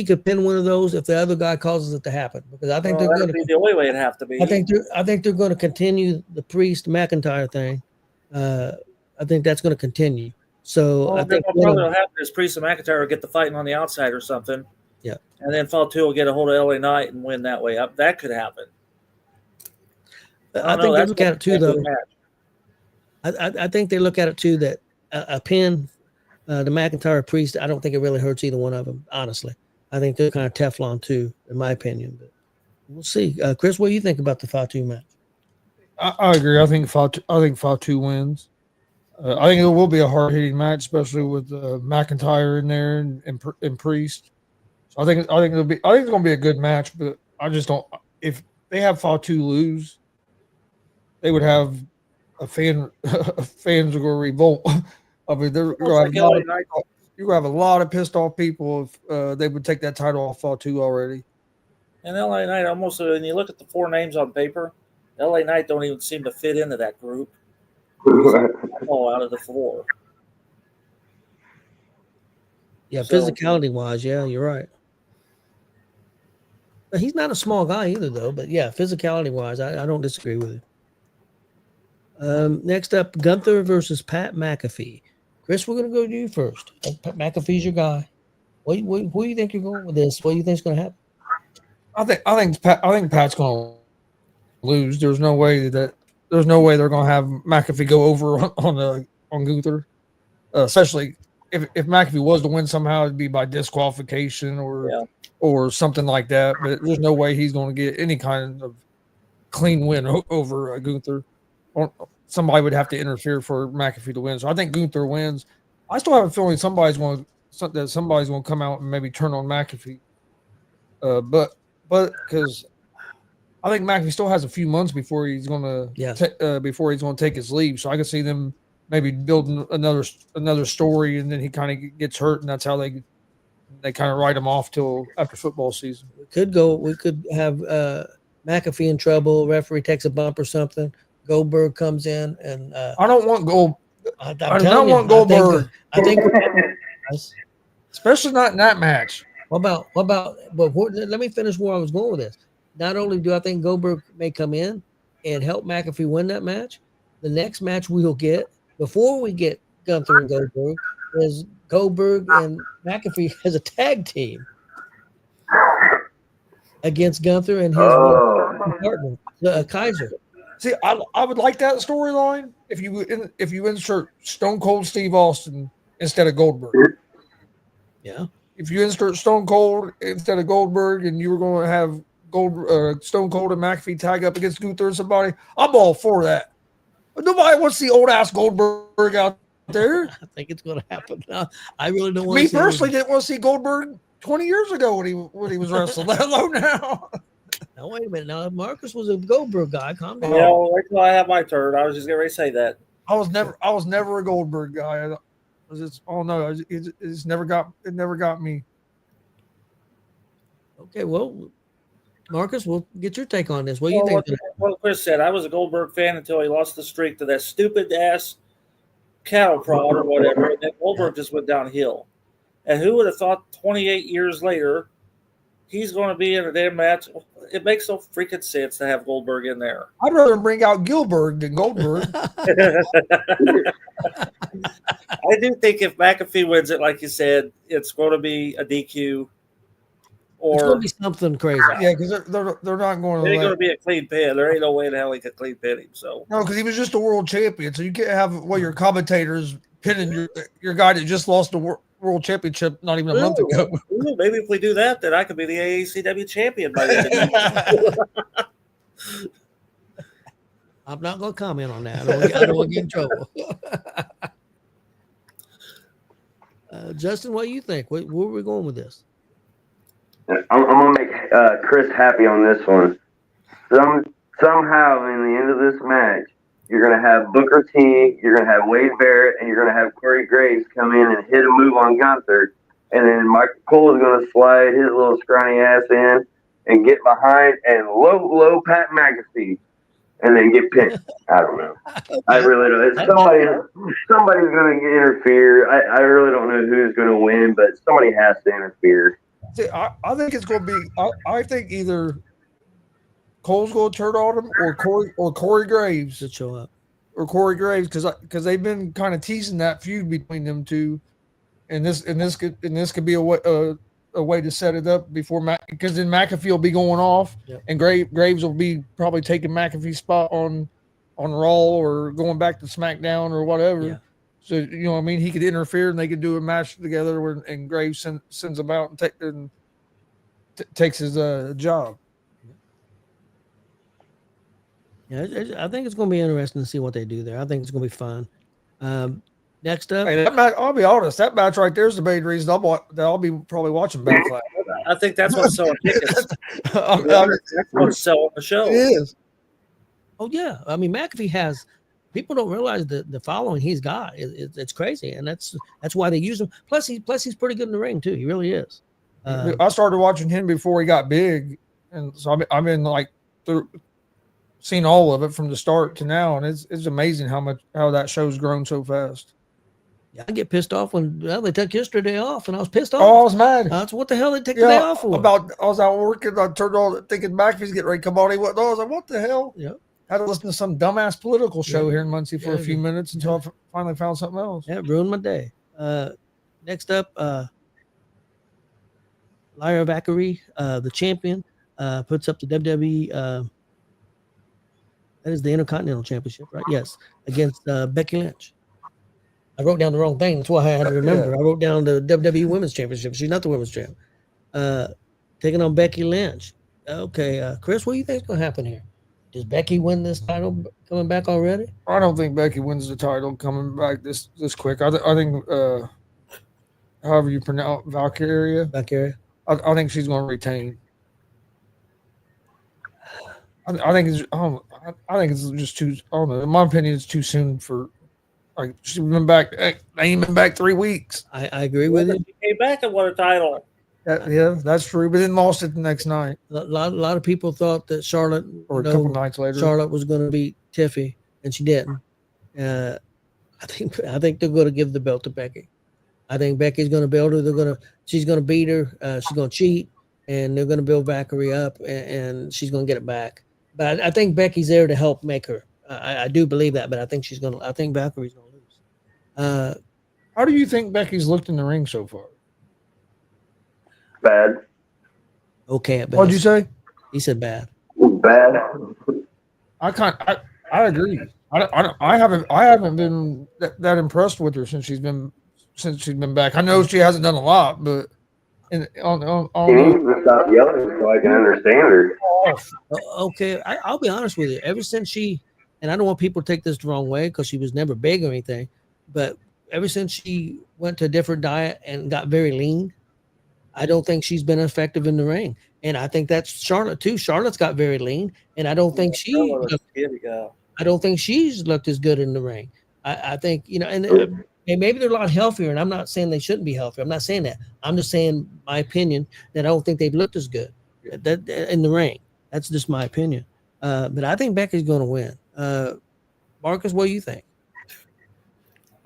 Speaker 6: could pin one of those if the other guy causes it to happen, because I think they're going to
Speaker 5: be the only way it'd have to be.
Speaker 6: I think they're going to continue the Priest McIntyre thing. I think that's going to continue. So I think
Speaker 5: what probably will happen is Priest and McIntyre will get the fighting on the outside or something.
Speaker 6: Yeah,
Speaker 5: and then Fatu will get a hold of LA Knight and win that way. That could happen.
Speaker 6: I think they look at it too, though. I think they look at it too that a pin, the McIntyre Priest, I don't think it really hurts either one of them. Honestly, I think they're kind of Teflon too, in my opinion. But we'll see. Chris, what do you think about the Fatu match?
Speaker 2: I agree. I think Fatu wins. I think it will be a hard-hitting match, especially with McIntyre in there and Priest. So I think it's going to be a good match. But I just don't. If they have Fatu lose, they would have fans are going to revolt. I mean, you're going to have a lot of pissed off people if they would take that title off Fatu already.
Speaker 5: And LA Knight almost, when you look at the four names on paper, LA Knight don't even seem to fit into that group. All out of the four.
Speaker 6: Yeah, physicality wise, yeah, you're right. He's not a small guy either, though. But yeah, physicality wise, I don't disagree with you. Next up, Gunther versus Pat McAfee. Chris, we're going to go to you first. Pat McAfee's your guy. Who do you think you're going with this? What do you think is going to happen?
Speaker 2: I think Pat's going to lose. There's no way they're going to have McAfee go over on Gunther, especially if McAfee was to win somehow, it'd be by disqualification or something like that. But there's no way he's going to get any kind of clean win over Gunther. Somebody would have to interfere for McAfee to win. So I think Gunther wins. I still have a feeling somebody's going to come out and maybe turn on McAfee. But because I think McAfee still has a few months before he's going to take his leave. So I can see them maybe building another story, and then he kind of gets hurt, and that's how they kind of write him off till after football season.
Speaker 6: We could have McAfee in trouble. Referee takes a bump or something. Goldberg comes in, and
Speaker 2: I don't want
Speaker 6: I
Speaker 2: don't want Goldberg.
Speaker 6: I think
Speaker 2: especially not in that match.
Speaker 6: What about? But let me finish where I was going with this. Not only do I think Goldberg may come in and help McAfee win that match, the next match we will get before we get Gunther and Goldberg is Goldberg and McAfee as a tag team against Gunther and his partner, Kaiser.
Speaker 2: See, I would like that storyline if you insert Stone Cold Steve Austin instead of Goldberg.
Speaker 6: Yeah.
Speaker 2: If you insert Stone Cold instead of Goldberg, and you were going to have Stone Cold and McAfee tag up against Gunther or somebody, I'm all for that. But nobody wants to see old ass Goldberg out there.
Speaker 6: I think it's going to happen. I really don't want.
Speaker 2: Me personally didn't want to see Goldberg 20 years ago when he was wrestling. Let alone now.
Speaker 6: Now wait a minute. Now Marcus was a Goldberg guy. Calm down.
Speaker 5: Yeah, wait till I have my turn. I was just getting ready to say that.
Speaker 2: I was never a Goldberg guy. It never got me.
Speaker 6: Okay, well, Marcus, we'll get your take on this. What do you think?
Speaker 5: What Chris said, I was a Goldberg fan until he lost the streak to that stupid ass cattle prod or whatever, and then Goldberg just went downhill. And who would have thought 28 years later he's going to be in a damn match? It makes no freaking sense to have Goldberg in there.
Speaker 2: I'd rather bring out Gilbert than Goldberg.
Speaker 5: I do think if McAfee wins it, like you said, it's going to be a DQ. Or
Speaker 6: it's going to be something crazy.
Speaker 2: Yeah, because they're not going to.
Speaker 5: It ain't going to be a clean pin. There ain't no way in hell he could clean pin him. So
Speaker 2: no, because he was just a world champion. So you can't have your commentators pinning your guy that just lost the world championship not even a month ago.
Speaker 5: Ooh, maybe if we do that, then I could be the AACW champion by then.
Speaker 6: I'm not going to comment on that. I don't want to get in trouble. Justin, what do you think? Where are we going with this?
Speaker 4: I'm going to make Chris happy on this one. Somehow, in the end of this match, you're going to have Booker T, you're going to have Wade Barrett, and you're going to have Corey Graves come in and hit a move on Gunther. And then Michael Cole is going to slide his little scrawny ass in and get behind and low Pat McAfee and then get pinned. I don't know. I really don't. Somebody's going to interfere. I really don't know who's going to win, but somebody has to interfere.
Speaker 2: See, I think it's going to be. I think either Cole's going to turn on him or Corey Graves
Speaker 6: to show up,
Speaker 2: because they've been kind of teasing that feud between them two, and this could be a way to set it up before because then McAfee will be going off, and Graves will be probably taking McAfee's spot on Raw or going back to SmackDown or whatever.
Speaker 6: Yeah.
Speaker 2: So, you know what I mean? He could interfere and they could do a match together and Graves sends him out and takes his job.
Speaker 6: Yeah, I think it's going to be interesting to see what they do there. I think it's going to be fun. Next up.
Speaker 2: Hey, that match, I'll be honest, that match right there is the main reason I'll be probably watching Backlash.
Speaker 5: I think that's what's selling tickets. That's what's selling the show.
Speaker 2: It is.
Speaker 6: Oh, yeah. I mean, McAfee has... People don't realize the following he's got. It's crazy, and that's why they use him. Plus he's pretty good in the ring too. He really is.
Speaker 2: I started watching him before he got big, and so I've been like seen all of it from the start to now, and it's amazing how that show's grown so fast.
Speaker 6: I get pissed off when they took yesterday off, and I was pissed
Speaker 2: Oh, I
Speaker 6: off.
Speaker 2: was mad.
Speaker 6: That's what the hell they take the day off for?
Speaker 2: I was out working. I turned on thinking McAfee's getting ready to come on. He wasn't on. I was like, what the hell?
Speaker 6: Yeah.
Speaker 2: Had to listen to some dumbass political show here in Muncie for a few
Speaker 6: Yeah.
Speaker 2: minutes until I finally found something else.
Speaker 6: Yeah, it ruined my day. Next up, Lyra Valkyrie, the champion, puts up the WWE. That is the Intercontinental Championship, right? Yes, against Becky Lynch. I wrote down the wrong thing. That's why I had to remember. I wrote down the WWE Women's Championship. She's not the Women's Champ. Taking on Becky Lynch. Okay, Chris, what do you think is going to happen here? Does Becky win this title coming back already?
Speaker 2: I don't think Becky wins the title coming back this quick. I think however you pronounce Valkyria. I think she's going to retain. I think it's just too. I don't know. In my opinion, it's too soon for. Like she's been back. They ain't been back 3 weeks.
Speaker 6: I agree with you.
Speaker 5: She came back and won a title.
Speaker 2: Yeah, that's true. But then lost it the next night.
Speaker 6: A lot of people thought that Charlotte,
Speaker 2: or a couple nights later,
Speaker 6: Charlotte was going to beat Tiffy, and she didn't. I think they're going to give the belt to Becky. I think Becky's going to build her. She's going to beat her. She's going to cheat, and they're going to build Valkyrie up, and she's going to get it back. But I think Becky's there to help make her. I do believe that, but I think Valkyrie's going to lose.
Speaker 2: How do you think Becky's looked in the ring so far?
Speaker 4: Bad.
Speaker 6: Okay, at best.
Speaker 2: What'd you say?
Speaker 6: He said bad.
Speaker 4: Bad.
Speaker 2: I agree. I haven't been that impressed with her since she's been back. I know she hasn't done a lot, but
Speaker 4: She needs to stop yelling so I can understand her.
Speaker 6: Okay, I'll be honest with you. Ever since she, and I don't want people to take this the wrong way because she was never big or anything, but ever since she went to a different diet and got very lean, I don't think she's been effective in the ring. And I think that's Charlotte too. Charlotte's got very lean, and I don't think she's looked as good in the ring. I think, and maybe they're a lot healthier, and I'm not saying they shouldn't be healthier. I'm not saying that. I'm just saying my opinion that I don't think they've looked as good in the ring. That's just my opinion. But I think Becky's going to win. Marcus, what do you think?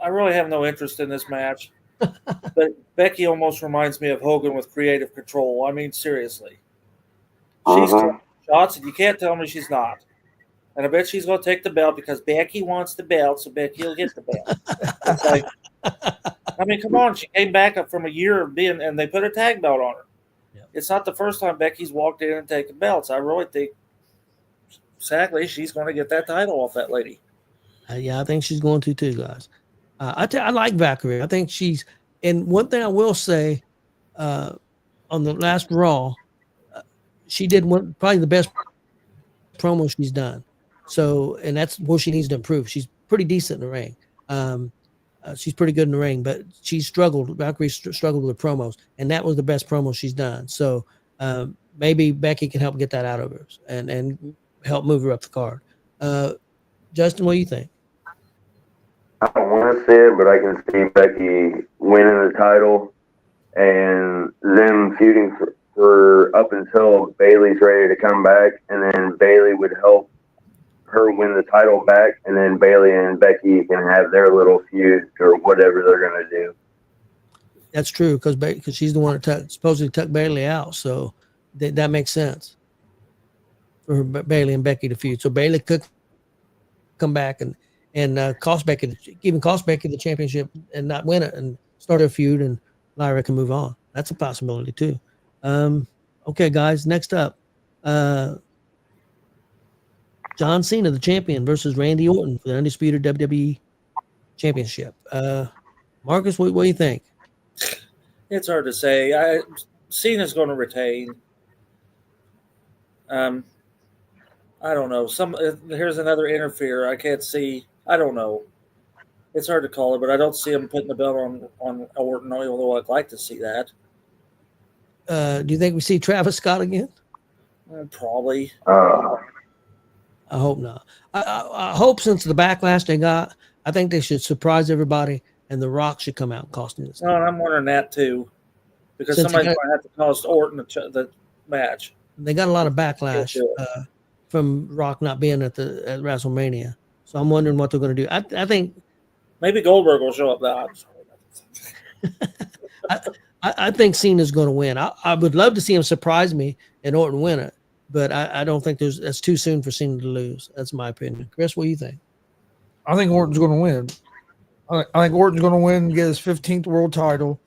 Speaker 5: I really have no interest in this match. But Becky almost reminds me of Hogan with creative control. I mean, seriously. She's calling shots, and you can't tell me she's not. And I bet she's going to take the belt because Becky wants the belt, so Becky will get the belt. It's like, I mean, come on. She came back up from a year of being, and they put a tag belt on her. Yeah. It's not the first time Becky's walked in and taken belts. I really think, sadly, she's going to get that title off that lady.
Speaker 6: Yeah, I think she's going to too, guys. I like Valkyrie. I think she's, and one thing I will say, on the last Raw, she did probably the best promo she's done. So, and that's where she needs to improve. She's pretty decent in the ring. She's pretty good in the ring, but she struggled. Valkyrie struggled with the promos, and that was the best promo she's done. So maybe Becky can help get that out of her and help move her up the card. Justin, what do you think?
Speaker 4: I don't want to say it, but I can see Becky winning the title and them feuding for up until Bayley's ready to come back, and then Bayley would help her win the title back, and then Bayley and Becky can have their little feud or whatever they're going to do.
Speaker 6: That's true because she's the one that supposedly took Bayley out, so that makes sense for Bayley and Becky to feud. So Bayley could come back and cost Becky the championship and not win it and start a feud, and Lyra can move on. That's a possibility too. Okay, guys, next up, John Cena, the champion, versus Randy Orton for the undisputed WWE championship. Marcus, what do you think?
Speaker 5: It's hard to say. Cena's going to retain. I don't know. Here's another interfere. I can't see. I don't know. It's hard to call it, but I don't see him putting the belt on Orton, although I'd like to see that.
Speaker 6: Do you think we see Travis Scott again?
Speaker 5: Probably.
Speaker 6: I hope not. I hope since the backlash they got, I think they should surprise everybody, and The Rock should come out and cost him this.
Speaker 5: No, I'm wondering that too, because somebody's going to have to cost Orton the match.
Speaker 6: They got a lot of backlash from Rock not being at WrestleMania, so I'm wondering what they're going to do. I think
Speaker 5: maybe Goldberg will show up now.
Speaker 6: I think Cena's going to win. I would love to see him surprise me and Orton win it, but I don't think that's too soon for Cena to lose. That's my opinion. Chris, what do you think?
Speaker 2: I think Orton's going to win. I think Orton's going to win and get his 15th world title,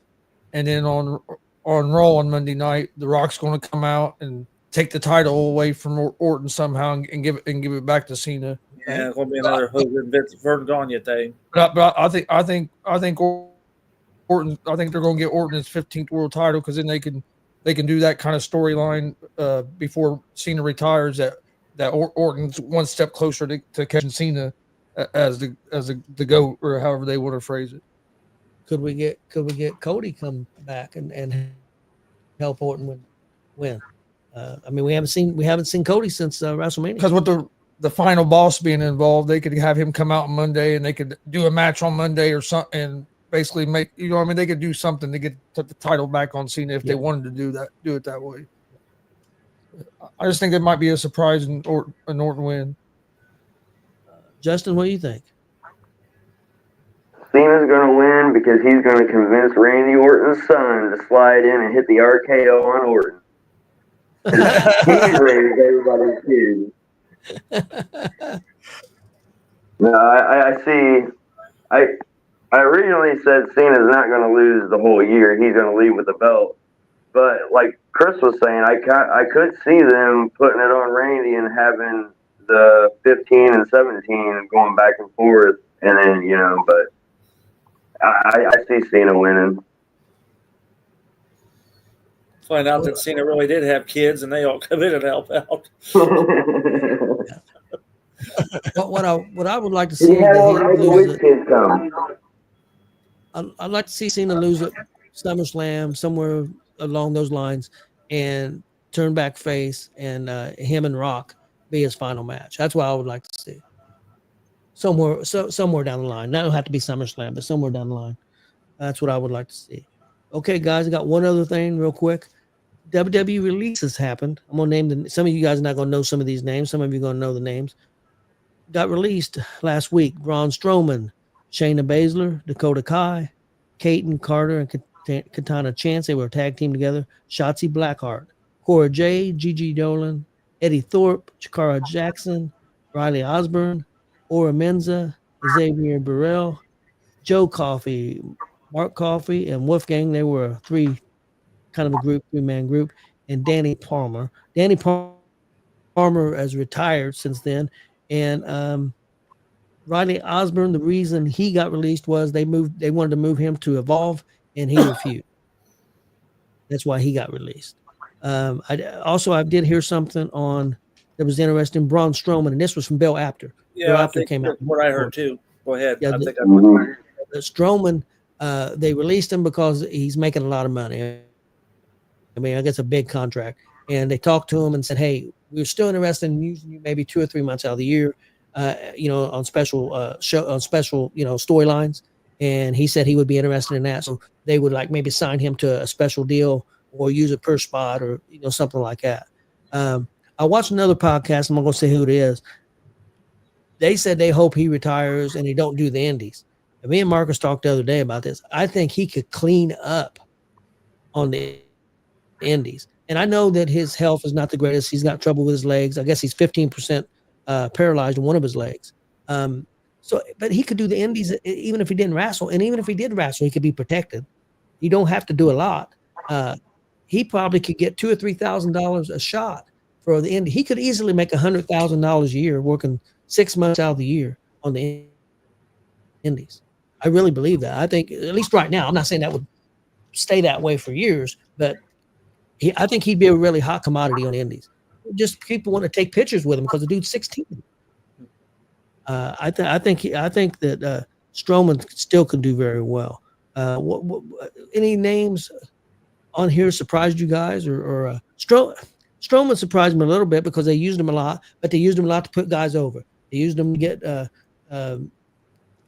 Speaker 2: and then on Raw on Monday night, The Rock's going to come out and take the title away from Orton somehow and give it back to Cena.
Speaker 5: Yeah, it's going to be another Hogan Vince Gagne thing.
Speaker 2: But I think Orton. I think they're going to get Orton his 15th world title because then they can do that kind of storyline before Cena retires. That Orton's one step closer to catching Cena as the GOAT, or however they want to phrase it.
Speaker 6: Could we get Cody come back and help Orton win? I mean, we haven't seen Cody since WrestleMania.
Speaker 2: Because with the final boss being involved, they could have him come out on Monday and they could do a match on Monday or something, and basically make, you know what I mean, they could do something to get the title back on Cena if they wanted to do it that way. I just think it might be a surprise and Orton win.
Speaker 6: Justin, what do you think?
Speaker 4: Cena's going to win because he's going to convince Randy Orton's son to slide in and hit the RKO on Orton. He's raised everybody's kids. No, I originally said Cena's not going to lose the whole year. He's going to leave with the belt. But like Chris was saying, I could see them putting it on Randy and having the 15 and 17 going back and forth, and then, you know, but I see Cena winning.
Speaker 5: Find out that Cena really did have kids and they all come in and help out.
Speaker 6: What I would like to see, I'd like to see Cena lose at SummerSlam, somewhere along those lines, and turn back face, and him and Rock be his final match. That's what I would like to see. Somewhere down the line. That don't have to be SummerSlam, but somewhere down the line. That's what I would like to see. Okay, guys, I got one other thing real quick. WWE releases happened. I'm gonna name some of you guys are not gonna know some of these names. Some of you are gonna know the names. Got released last week. Braun Strowman, Shayna Baszler, Dakota Kai, Kaden Carter, and Katana Chance. They were a tag team together. Shotzi Blackheart, Cora Jade, Gigi Dolan, Eddie Thorpe, Chikara Jackson, Riley Osborne, Ora Menza, Xavier Burrell, Joe Coffey, Mark Coffey, and Wolfgang. They were a three-man group, and Danny Palmer. Danny Palmer has retired since then, and Riley Osborne, the reason he got released was they wanted to move him to Evolve, and he refused. That's why he got released. I did hear something that was interesting. Braun Strowman, and this was from Bill Apter.
Speaker 5: Yeah,
Speaker 6: Bill
Speaker 5: I
Speaker 6: Apter
Speaker 5: think
Speaker 6: came out.
Speaker 5: what I heard too. Go ahead.
Speaker 6: Yeah, Strowman, they released him because he's making a lot of money. I mean, I guess a big contract. And they talked to him and said, "Hey, we're still interested in using you maybe 2 or 3 months out of the year, on special storylines." And he said he would be interested in that. So they would like maybe sign him to a special deal or use it per spot or something like that. I watched another podcast. I'm not going to say who it is. They said they hope he retires and he don't do the indies. And me and Marcus talked the other day about this. I think he could clean up on the indies. And I know that his health is not the greatest. He's got trouble with his legs. I guess he's 15% paralyzed in one of his legs. But he could do the indies even if he didn't wrestle. And even if he did wrestle, he could be protected. You don't have to do a lot. He probably could get $2,000 or $3,000 a shot for the indie. He could easily make $100,000 a year working 6 months out of the year on the indies. I really believe that. I think, at least right now, I'm not saying that would stay that way for years, but I think he'd be a really hot commodity on the indies. Just people want to take pictures with him because the dude's 16. I think that Strowman still could do very well. Any names on here surprised you guys, or Strowman surprised me a little bit because they used him a lot, but they used him a lot to put guys over. They used him to get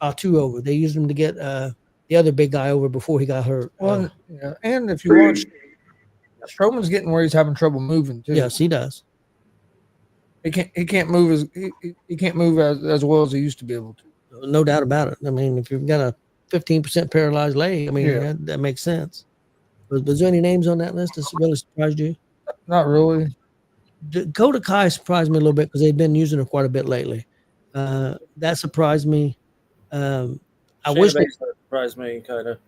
Speaker 6: Atu over. They used him to get the other big guy over before he got hurt.
Speaker 2: Well, yeah, and if you watch, Strowman's getting where he's having trouble moving too.
Speaker 6: Yes, he does.
Speaker 2: He can't move as well as he used to be able to.
Speaker 6: No doubt about it. I mean, if you've got a 15% paralyzed leg. I mean,
Speaker 2: Yeah.
Speaker 6: that makes sense. Was there any names on that list that really surprised you?
Speaker 2: Not really.
Speaker 6: Dakota Kai surprised me a little bit because they've been using her quite a bit lately. That surprised me. I
Speaker 5: Shayna
Speaker 6: wish they,
Speaker 5: Baszler surprised me, kind of.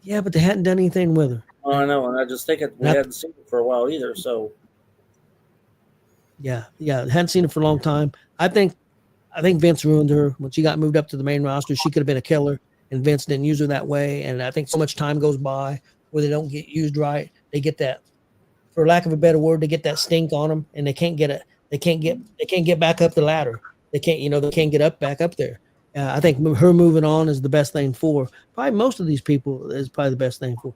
Speaker 6: yeah, but they hadn't done anything with her.
Speaker 5: I know, and I just think we hadn't seen it for a while either. So
Speaker 6: Yeah, hadn't seen her for a long time. I think Vince ruined her when she got moved up to the main roster. She could have been a killer, and Vince didn't use her that way. And I think so much time goes by where they don't get used right. They get that, for lack of a better word, they get that stink on them, and they can't get back up the ladder. They can't get back up there. I think her moving on is the best thing for probably most of these people. Is probably the best thing for.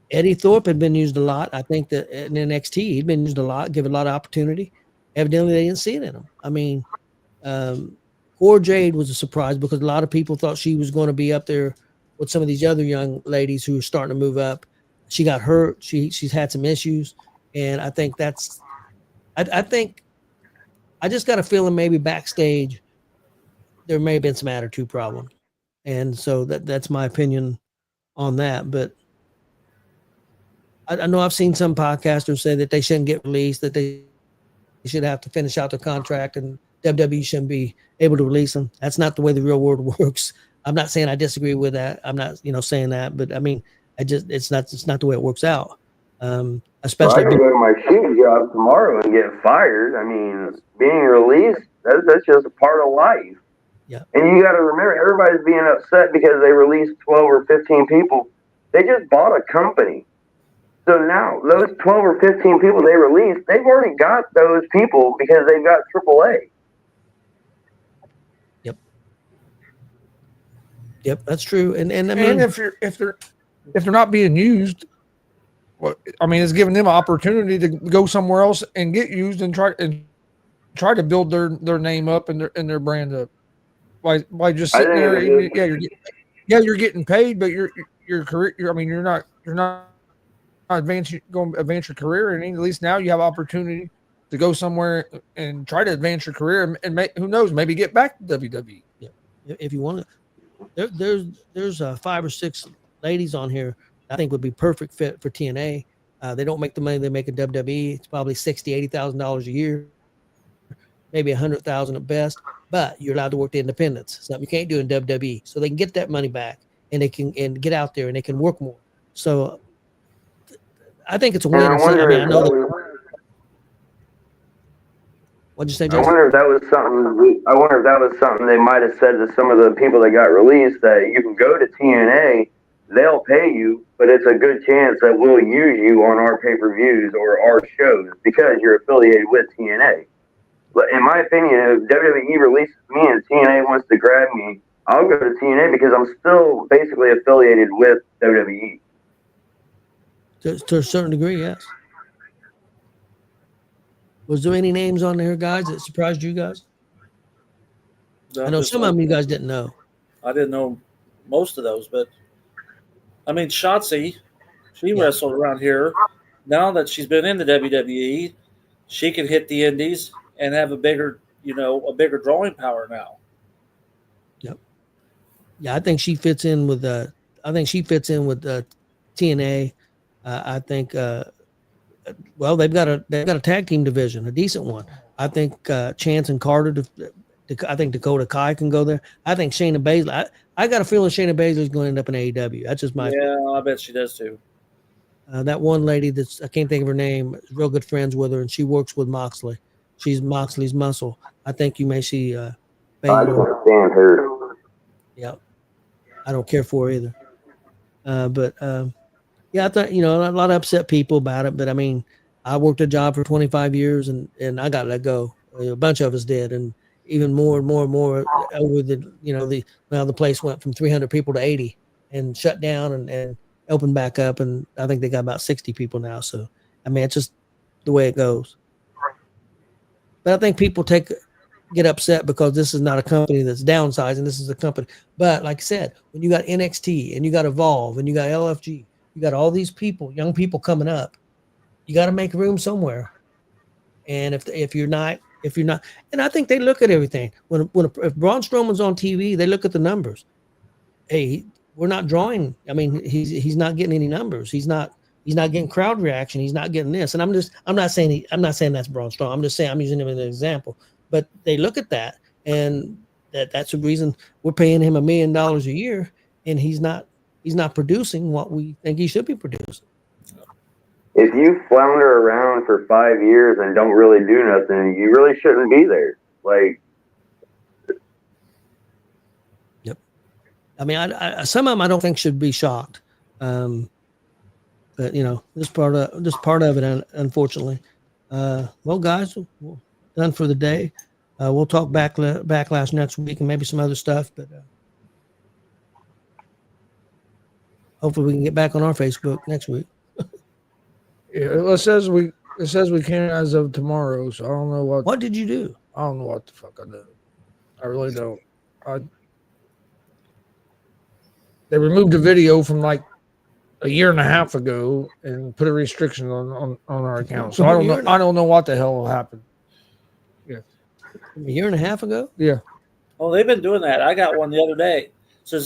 Speaker 6: Eddie Thorpe had been used a lot. I think that in NXT he'd been used a lot, given a lot of opportunity. Evidently, they didn't see it in him. I mean, Cora Jade was a surprise because a lot of people thought she was going to be up there with some of these other young ladies who are starting to move up. She got hurt. She's had some issues, and I think that's. I think I just got a feeling maybe backstage there may have been some attitude problems, and so that's my opinion on that. But I know I've seen some podcasters say that they shouldn't get released, that they should have to finish out their contract, and WWE shouldn't be able to release them. That's not the way the real world works. I'm not saying I disagree with that. I'm not, saying that, but I mean, it's not the way it works out. Especially
Speaker 4: I can go to my shoot job tomorrow and get fired. I mean, being released, that's just a part of life.
Speaker 6: Yeah.
Speaker 4: And you got to remember, everybody's being upset because they released 12 or 15 people. They just bought a company. So now, those 12 or 15 people they released, they've already got those people because they've got AAA.
Speaker 6: Yep, that's true. And I mean,
Speaker 2: And if they're not being used, well, I mean, it's giving them an opportunity to go somewhere else and get used and try to build their name up and their brand up. By just sitting there, you're getting paid, but your career, you're not advance your career, and at least now you have opportunity to go somewhere and try to advance your career and who knows, maybe get back to WWE.
Speaker 6: Yeah, if you want to, there's 5 or 6 ladies on here I think would be perfect fit for TNA. They don't make the money they make in WWE. It's probably $60,000-$80,000 a year, maybe $100,000 at best. But you're allowed to work the independents, something you can't do in WWE. So they can get that money back, and they can get out there and they can work more. So I think it's a win.
Speaker 4: I wonder if
Speaker 6: what'd you say, Jason?
Speaker 4: I wonder if that was something they might have said to some of the people that got released, that you can go to TNA, they'll pay you, but it's a good chance that we'll use you on our pay-per-views or our shows because you're affiliated with TNA. But in my opinion, if WWE releases me and TNA wants to grab me, I'll go to TNA because I'm still basically affiliated with WWE.
Speaker 6: To a certain degree, yes. Was there any names on there, guys, that surprised you guys?
Speaker 5: No,
Speaker 6: I know some of them you guys didn't know.
Speaker 5: I didn't know most of those, but I mean, Shotzi, she wrestled around here. Now that she's been in the WWE, she can hit the indies and have a bigger drawing power now.
Speaker 6: Yep. Yeah, I think she fits in with TNA. I think well, they've got a tag team division, a decent one. I think Chance and Carter. I think Dakota Kai can go there. I think Shayna Baszler. I got a feeling Shayna Baszler is going to end up in AEW. That's just my
Speaker 5: opinion. I bet she does too.
Speaker 6: That one lady I can't think of her name, is real good friends with her, and she works with Moxley. She's Moxley's muscle. I think you may see Baszler.
Speaker 4: I can't stand her.
Speaker 6: Yeah, I don't care for her either. But yeah, I thought a lot of upset people about it. But I mean, I worked a job for 25 years, and I got let go. A bunch of us did, and even more and more and more over the place went from 300 people to 80 and shut down and opened back up, and I think they got about 60 people now. So I mean, it's just the way it goes. But I think people get upset because this is not a company that's downsizing. This is a company. But like I said, when you got NXT and you got Evolve and you got LFG, you got all these people, young people coming up, you got to make room somewhere. And if you're not, and I think they look at everything. If Braun Strowman's on TV, they look at the numbers. Hey, we're not drawing. I mean, he's not getting any numbers. He's not getting crowd reaction. He's not getting this. And I'm not saying that's Braun Strowman. I'm just saying I'm using him as an example. But they look at that, and that's the reason we're paying him $1 million a year, and he's not producing what we think he should be producing.
Speaker 4: If you flounder around for 5 years and don't really do nothing, you really shouldn't be there. Like,
Speaker 6: yep. I mean, I some of them I don't think should be shocked, but this part of it, unfortunately. Well, guys, we're done for the day. We'll talk backlash next week and maybe some other stuff, but hopefully we can get back on our Facebook next week.
Speaker 2: Yeah, it says we can as of tomorrow, so I don't know what.
Speaker 6: What did you do?
Speaker 2: I don't know what the fuck I did. I really don't. They removed the video from like a year and a half ago and put a restriction on our account. So I don't know. I don't know what the hell happened. Yeah,
Speaker 6: a year and a half ago.
Speaker 2: Yeah.
Speaker 5: Oh, they've been doing that. I got one the other day. It says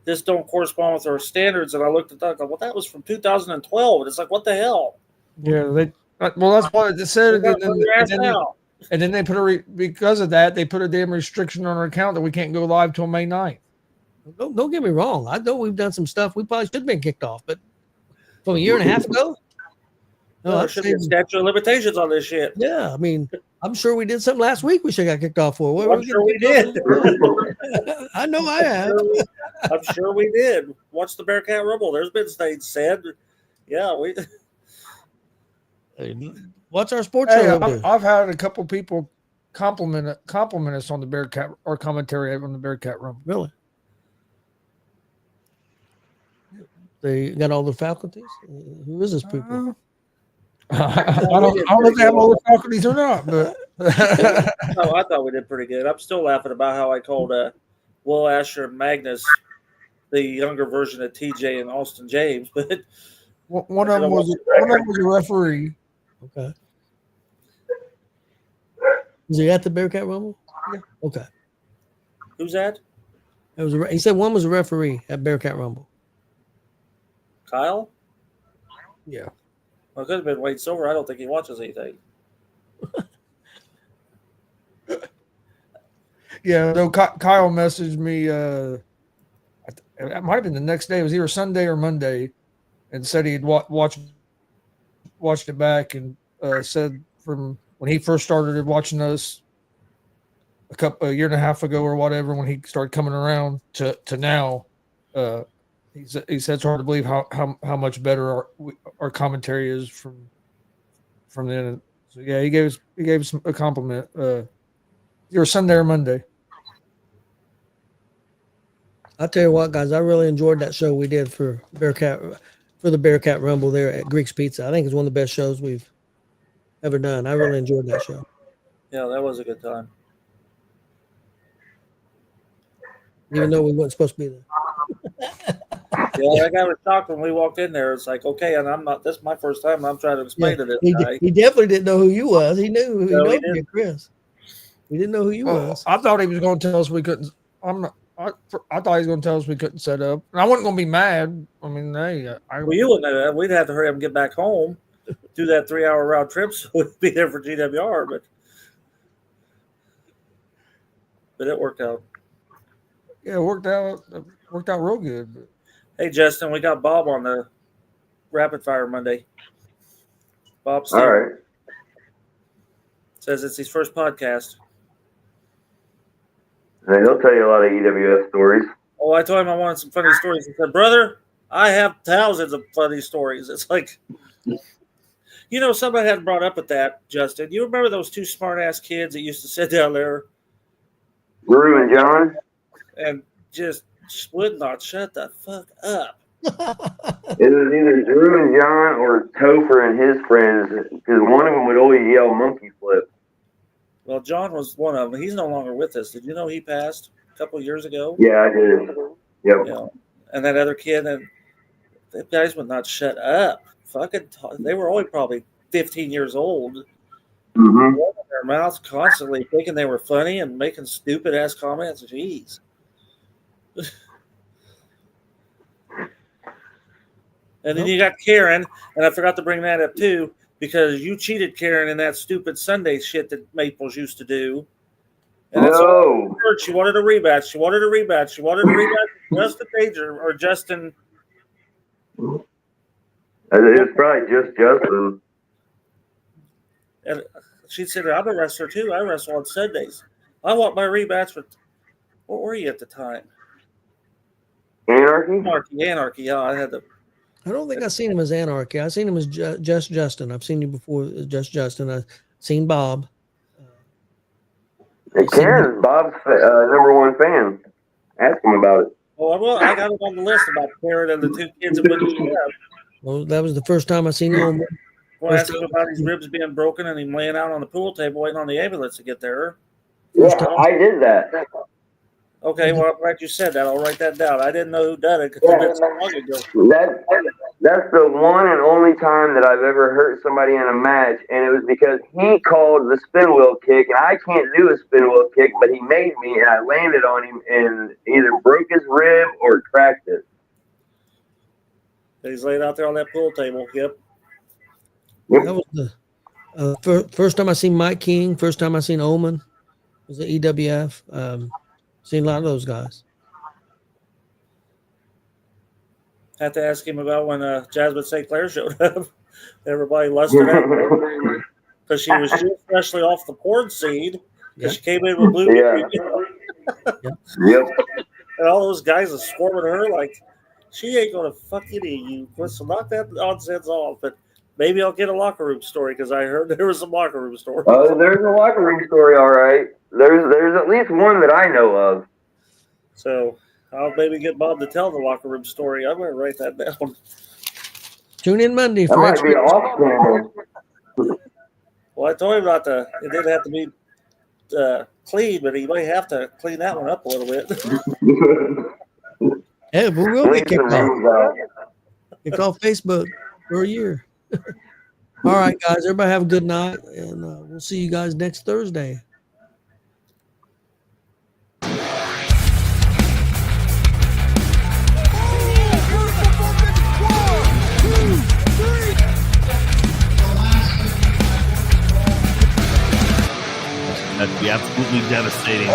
Speaker 5: this don't correspond with our standards, and I looked at that. I go, well, that was from 2012, and it's like, what the hell?
Speaker 2: Yeah, that's what it said. And then they put because of that, they put a damn restriction on our account that we can't go live till May 9th.
Speaker 6: Don't get me wrong. I know we've done some stuff we probably should have been kicked off, but from a year and a half ago,
Speaker 5: there should be a statute of limitations on this shit.
Speaker 6: Yeah, I mean, I'm sure we did something last week we should have got kicked off for.
Speaker 5: I'm sure we did.
Speaker 6: I know I have.
Speaker 5: I'm sure we did. Watch the Bearcat Rumble. There's been things said. Yeah, we.
Speaker 6: What's our sports show?
Speaker 2: I've had a couple people compliment us on the Bearcat or commentary on the Bearcat Rumble.
Speaker 6: Really? They got all the faculties? Who is this people?
Speaker 2: I don't know if they have all the faculties or not, but
Speaker 5: no, I thought we did pretty good. I'm still laughing about how I called Will Asher and Magnus the younger version of TJ and Austin James, but
Speaker 2: one of them was a referee.
Speaker 6: Okay. Was he at the Bearcat Rumble?
Speaker 2: Yeah.
Speaker 6: Okay.
Speaker 5: Who's that?
Speaker 6: It was he said one was a referee at Bearcat Rumble.
Speaker 5: Kyle?
Speaker 2: Yeah.
Speaker 5: Well, it could have been Wade Silver. I don't think he watches anything.
Speaker 2: Yeah, no, Kyle messaged me. It might have been the next day. It was either Sunday or Monday, and said he'd watched it back and said from when he first started watching us a year and a half ago or whatever, when he started coming around to now. He said it's hard to believe how much better our commentary is from then. So yeah, he gave us a compliment. Either Sunday or Monday.
Speaker 6: I'll tell you what, guys, I really enjoyed that show we did for the Bearcat Rumble there at Greek's Pizza. I think it's one of the best shows we've ever done. I really enjoyed that show.
Speaker 5: Yeah, that was a good time.
Speaker 6: Even though we weren't supposed to be there.
Speaker 5: Yeah, that guy was shocked when we walked in there. It's like, okay, and I'm not. This is my first time. And I'm trying to explain to this guy.
Speaker 6: He definitely didn't know who you was. He knew who he knew, Chris. He didn't know who you was.
Speaker 2: I thought he was going to tell us we couldn't. I thought he was going to tell us we couldn't set up, and I wasn't going to be mad. I mean, hey,
Speaker 5: well, you wouldn't know that. We'd have to hurry up and get back home, do that 3-hour round trip, so we'd be there for GWR. But it worked out.
Speaker 2: Yeah, it worked out real good. But.
Speaker 5: Hey, Justin, we got Bob on the Rapid Fire Monday. Bob Steele.
Speaker 4: All right.
Speaker 5: Says it's his first podcast.
Speaker 4: Hey, he'll tell you a lot of EWS stories.
Speaker 5: Oh, I told him I wanted some funny stories. He said, brother, I have thousands of funny stories. It's like, somebody had brought up at that, Justin. You remember those two smart-ass kids that used to sit down there?
Speaker 4: Rue and John?
Speaker 5: And just would not shut the fuck up.
Speaker 4: It was either Drew and John or Topher and his friends, because one of them would always yell monkey flip.
Speaker 5: Well, John was one of them. He's no longer with us. Did you know he passed a couple of years ago?
Speaker 4: Yeah, I did. Yep.
Speaker 5: Yeah. And that other kid, and the guys would not shut up. Fucking, they were only probably 15 years old.
Speaker 4: Mm-hmm.
Speaker 5: Their mouths constantly thinking they were funny and making stupid ass comments. Jeez. And then you got Karen, and I forgot to bring that up too, because you cheated Karen in that stupid Sunday shit that Maples used to do. And that's all I heard. She wanted a rematch. She wanted a rematch. She wanted a rematch with Justin Danger or Justin.
Speaker 4: It's probably just Justin.
Speaker 5: And she said, I'm a wrestler too. I wrestle on Sundays. I want my rematch with, what were you at the time? Anarchy. Yeah, I had to.
Speaker 6: I don't think I've seen him as Anarchy. I've seen him as Just Justin. I've seen you before as Just Justin. I've seen Bob.
Speaker 4: Karen's Bob's #1 fan. Ask him about it.
Speaker 5: Well, I got it on the list about Karen and the 2 kids that went to the lab.
Speaker 6: Well, that was the first time I seen him.
Speaker 5: Well, ask him about his ribs being broken and him laying out on the pool table waiting on the ambulance to get there.
Speaker 4: Yeah, I did that.
Speaker 5: Okay, well, I'm glad you said that. I'll write that down. I didn't know who done it because it's so long ago.
Speaker 4: That's the one and only time that I've ever hurt somebody in a match, and it was because he called the spin wheel kick, and I can't do a spin wheel kick, but he made me, and I landed on him and either broke his rib or cracked it.
Speaker 5: He's laid out there on that pool table. Yep.
Speaker 6: That was the first time I seen Mike King. First time I seen Omen was the EWF. Seen a lot of those guys.
Speaker 5: Had to ask him about when Jasmine St. Clair showed up. Everybody lusted at her because she was just freshly off the porn scene because she came in with blue.
Speaker 4: Yeah. Yep.
Speaker 5: And all those guys are swarming her like, she ain't going to fuck any of you. So knock that nonsense off. But maybe I'll get a locker room story because I heard there was some locker room story.
Speaker 4: Oh, there's a locker room story, all right. There's at least one that I know of.
Speaker 5: So I'll maybe get Bob to tell the locker room story. I'm going to write that down.
Speaker 6: Tune in Monday
Speaker 4: That
Speaker 6: for
Speaker 4: might be off camera.
Speaker 5: Well, I told him not to. It didn't have to be clean, but he might have to clean that one up a little bit.
Speaker 6: Yeah, but we'll get kicked off. Kicked off Facebook for a year. All right, guys. Everybody have a good night, and we'll see you guys next Thursday.
Speaker 1: That'd be absolutely devastating.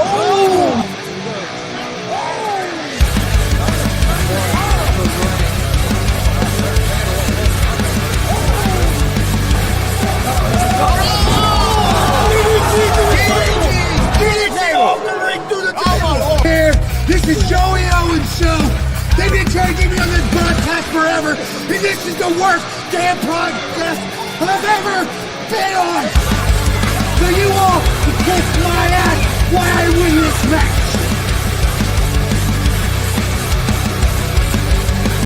Speaker 3: This is Joey Owens' show. They've been trying to get me on this broadcast forever, and this is the worst damn broadcast I've ever been on. So you all can kiss my ass while I win this match.